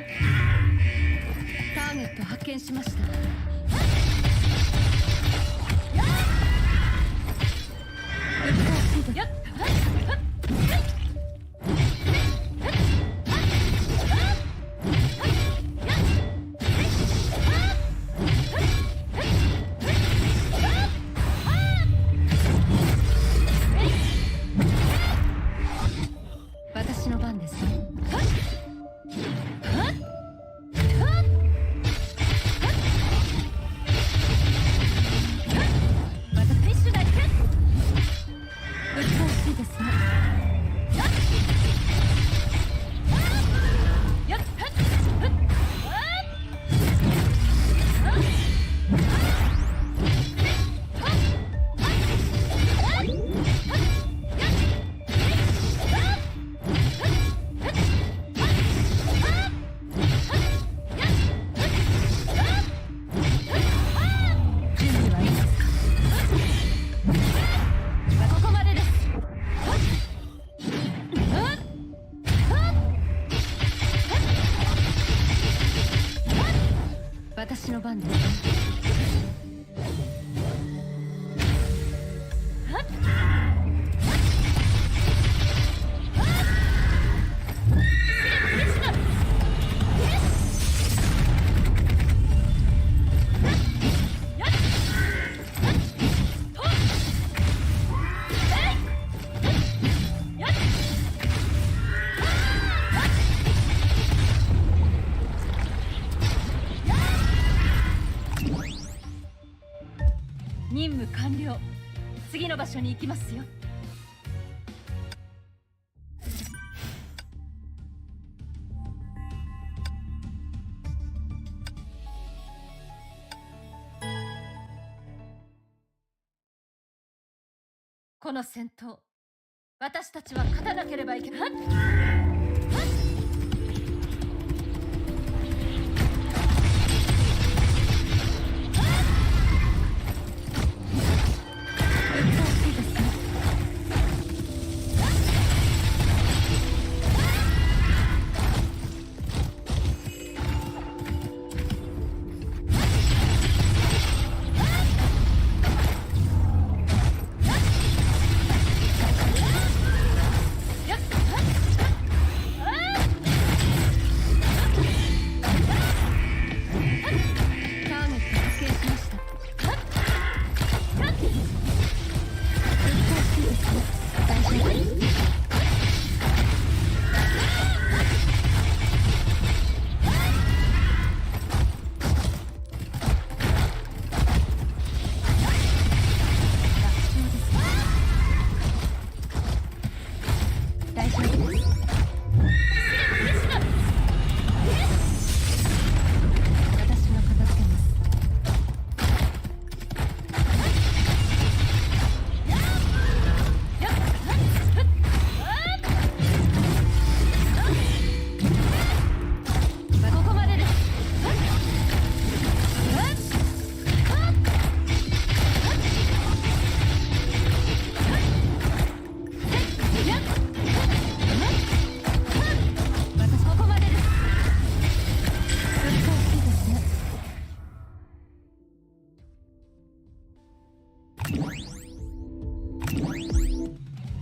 Speaker 7: ーゲット発見しました。やっ私の番です。私の番です。任務完了。次の場所に行きますよ。この戦闘、私たちは勝たなければいけない。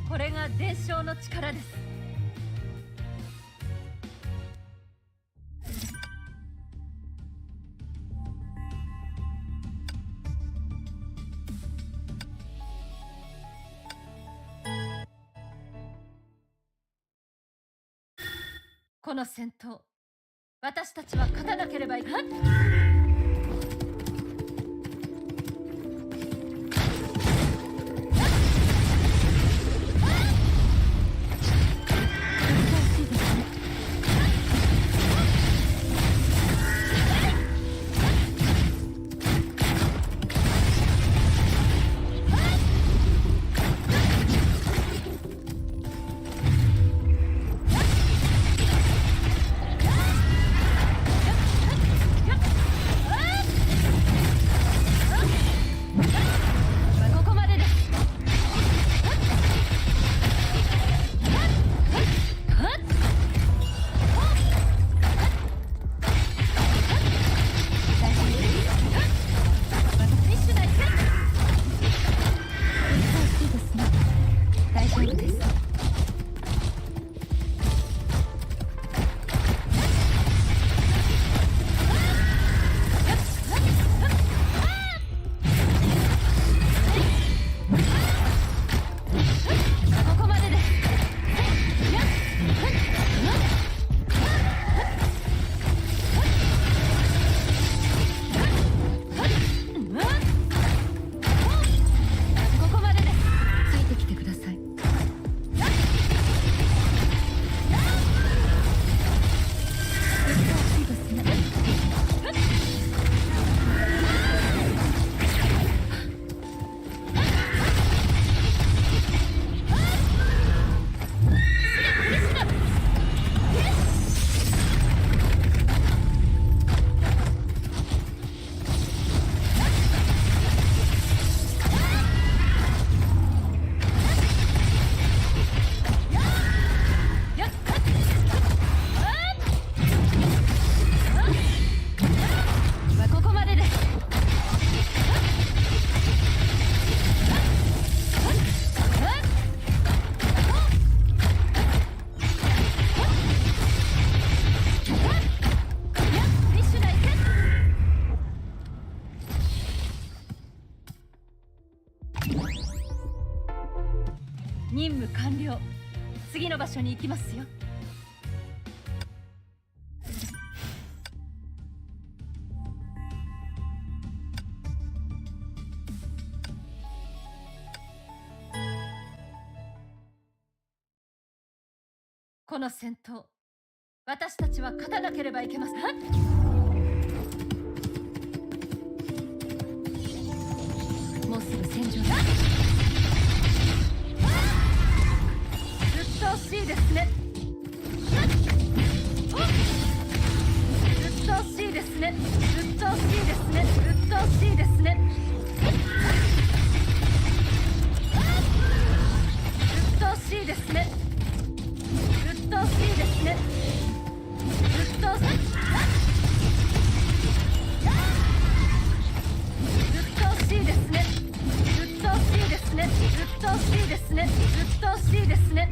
Speaker 7: これが伝承の力です。この戦闘、私たちは勝たなければいけない。任務完了。次の場所に行きますよ。この戦闘、私たちは勝たなければいけません。もうすぐ戦場だ。鬱陶しいですね。鬱陶しいですね。鬱陶しいですね。鬱陶しいですね。鬱陶しいですね。鬱陶しいですね。鬱陶しい。鬱陶しいですね。鬱陶しいですね。鬱陶しいですね。鬱陶しいですね。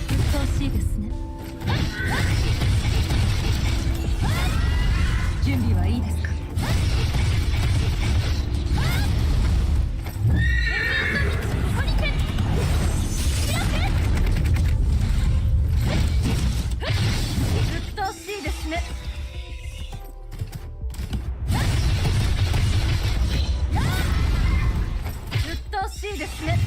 Speaker 7: 鬱陶しいですね。準備はいいですか？鬱陶しいですね。鬱陶しいですね。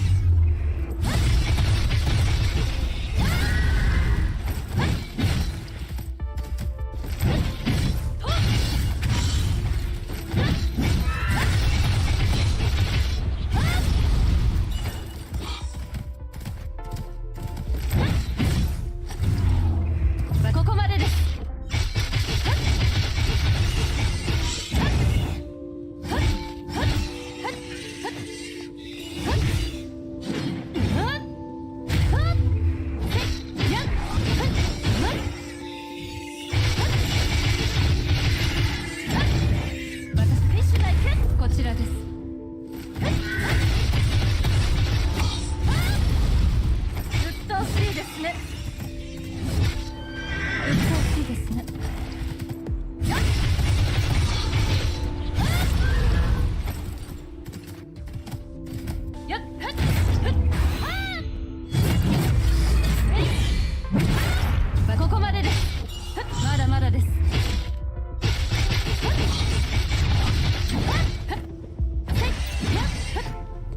Speaker 7: ちらです。うっとうしいですね。うっとうしいですね。ここまでです。まだまだです。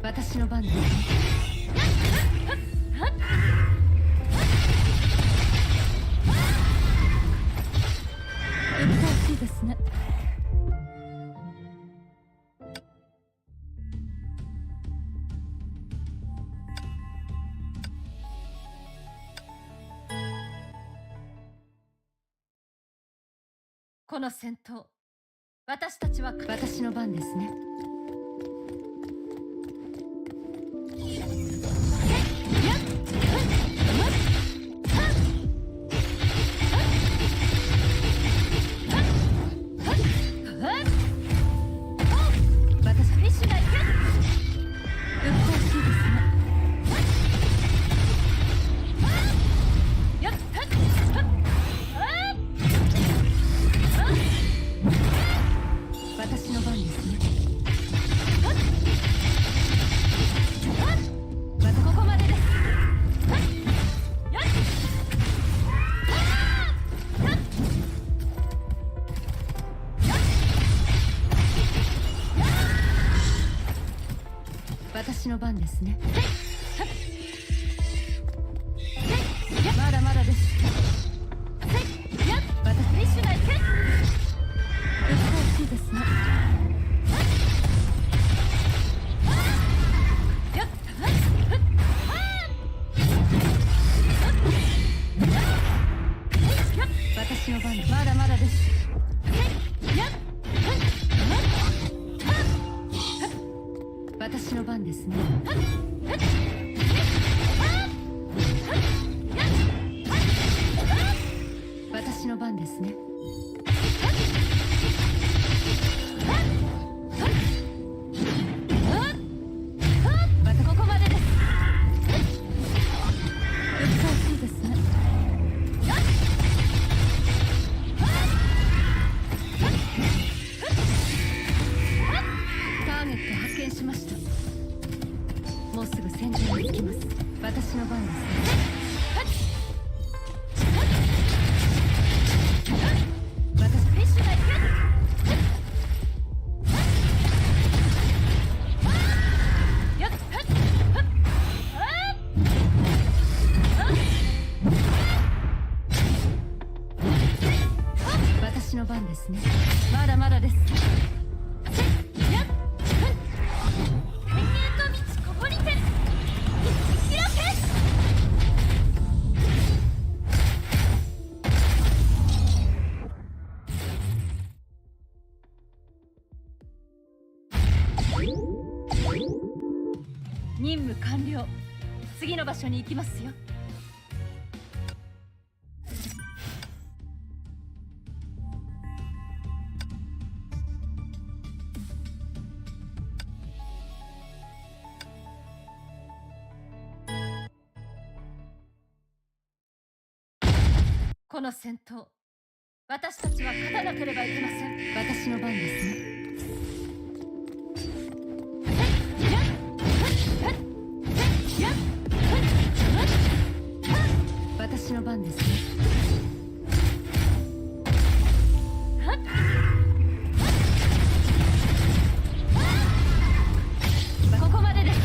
Speaker 7: 私の番です。うっとうしいですね。この戦闘、私たちは私の番ですね。私フィッシュがいけ。うっとうしいですね。私の番ですね。またここまでです。私の番ですね。まだまだです。またフィッシュがいけ。うっとうしいですね。私の番です。まだまだです。私の番ですね。私の番ですね。またここまでです。うっとうしいですね。ターゲット発見しました。もうすぐ戦場に着きます。私の番ですね。私フィッシュがいけ。私の番ですね。まだまだです。任務完了。次の場所に行きますよ。この戦闘、私たちは勝たなければいけません。私の番ですね。私の番ですね。ここまでです。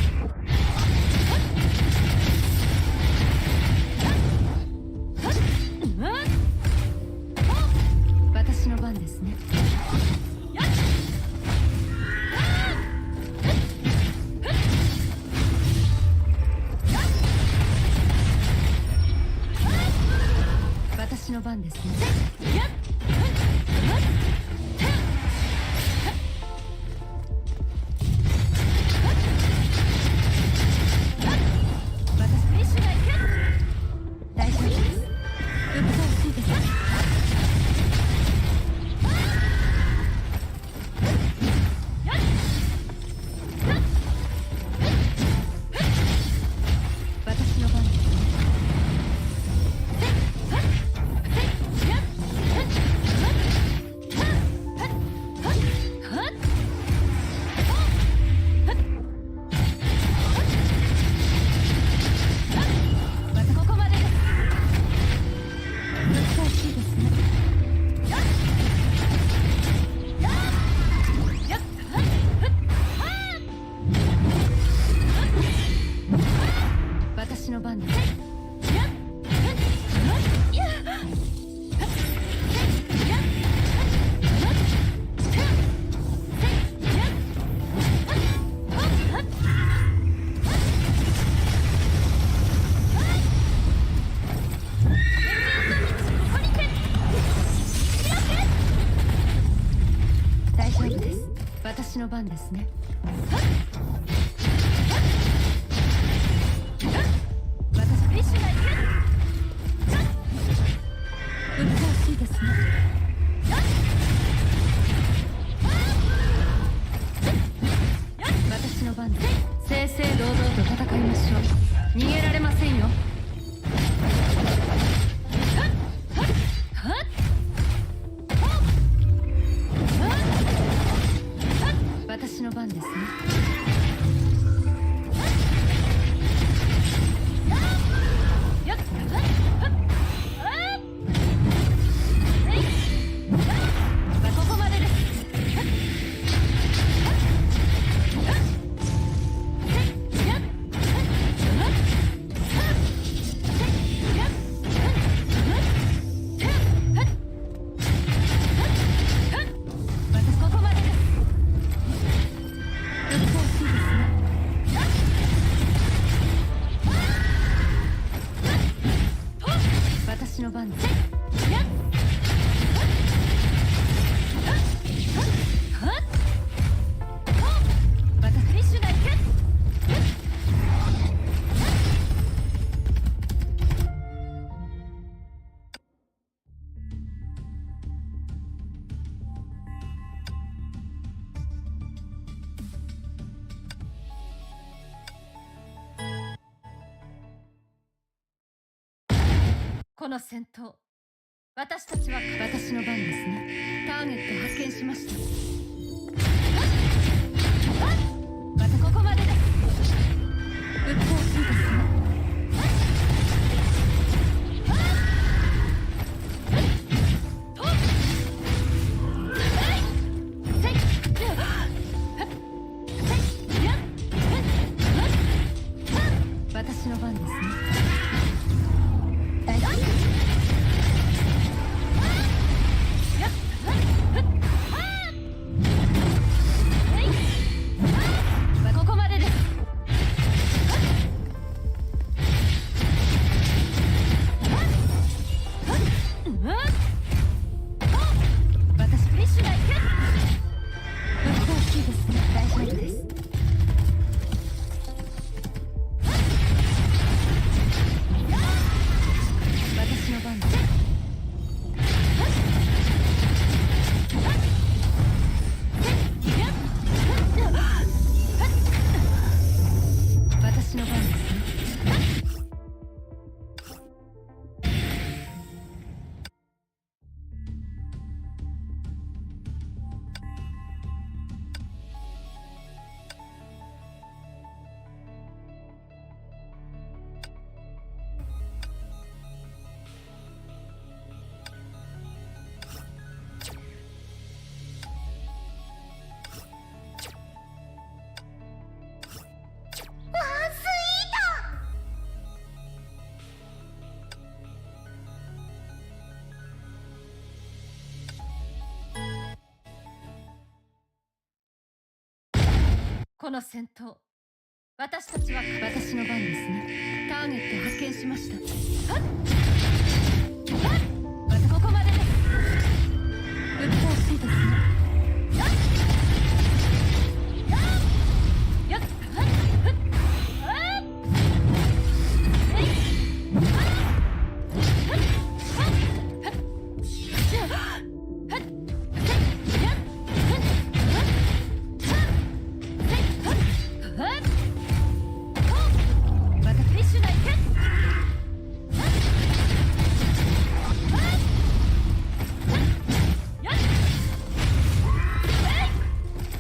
Speaker 7: 私の番ですね。私の番ですね。私フィッシュがいけ。大丈夫です。うっとうしいです。
Speaker 6: 丈夫です。私の番ですね。私フィッシュが行く。うっとうしいですね。私の番です。正々堂々と戦いましょう。逃げられませんよ。私の番ですね。ここまでです。私の番です。私フィッシュが行く。この戦闘、私たちは私の番ですね。ターゲット発見しました。またここまでです。うっとうしいですね。私の番ですね。ここまでです。私フィッシュが行く。うっとうしいですね。大丈夫です。私の番です。私の番ですね。この戦闘、私たちは私の番ですね。ターゲット発見しました。またここまでです。うっとうしいですね。またフィッシュが行く。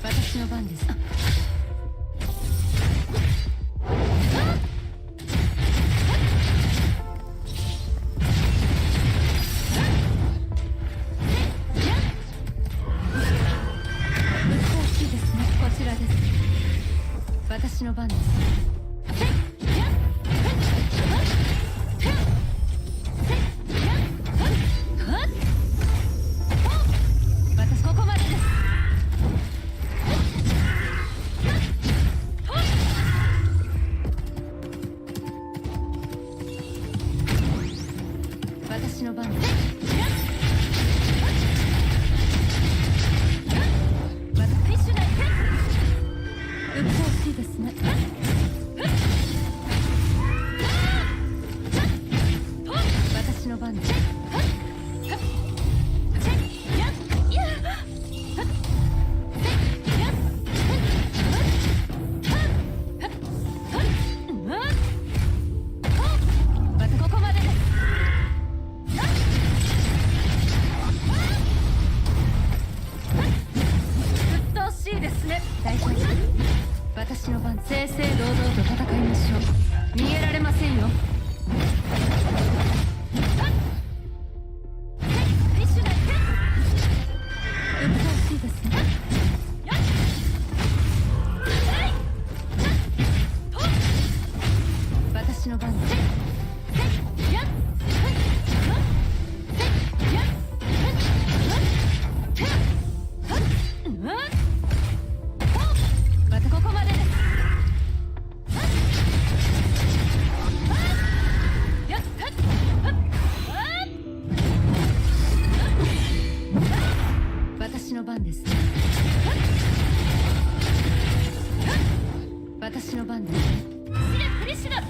Speaker 6: 私の番です。こちらです。私の番です。私ここまでです。私の番です。私
Speaker 7: 大丈夫。私の番。正々堂々と戦いましょう。逃げられませんよ。うっとうしいですね。私の番です。ここまでです。私の番です。私の番です。フリッシュだ。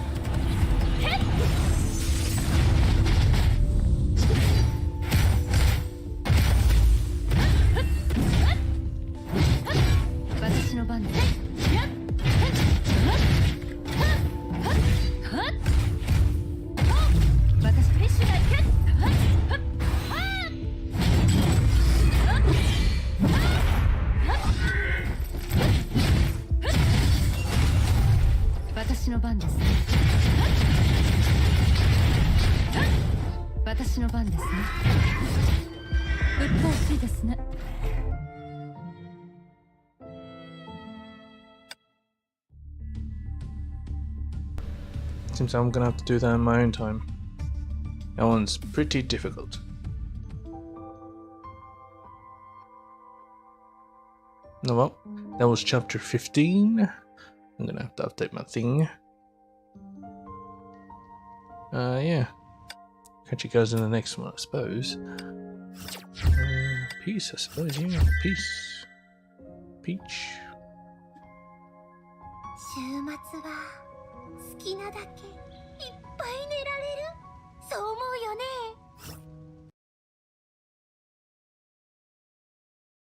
Speaker 7: 私の番です。私フリッシュだ。私の番です。私の番ですね。うっとうしいですね。
Speaker 1: Seems I'm gonna have to do that in my own time. That one's pretty difficult. Oh well, that was chapter 15. I'm gonna have to update my thing. Yeah. Catch you guys in the next one, I suppose. Peace, I suppose, yeah. Peace. Peach.
Speaker 2: 週末は好きなだけ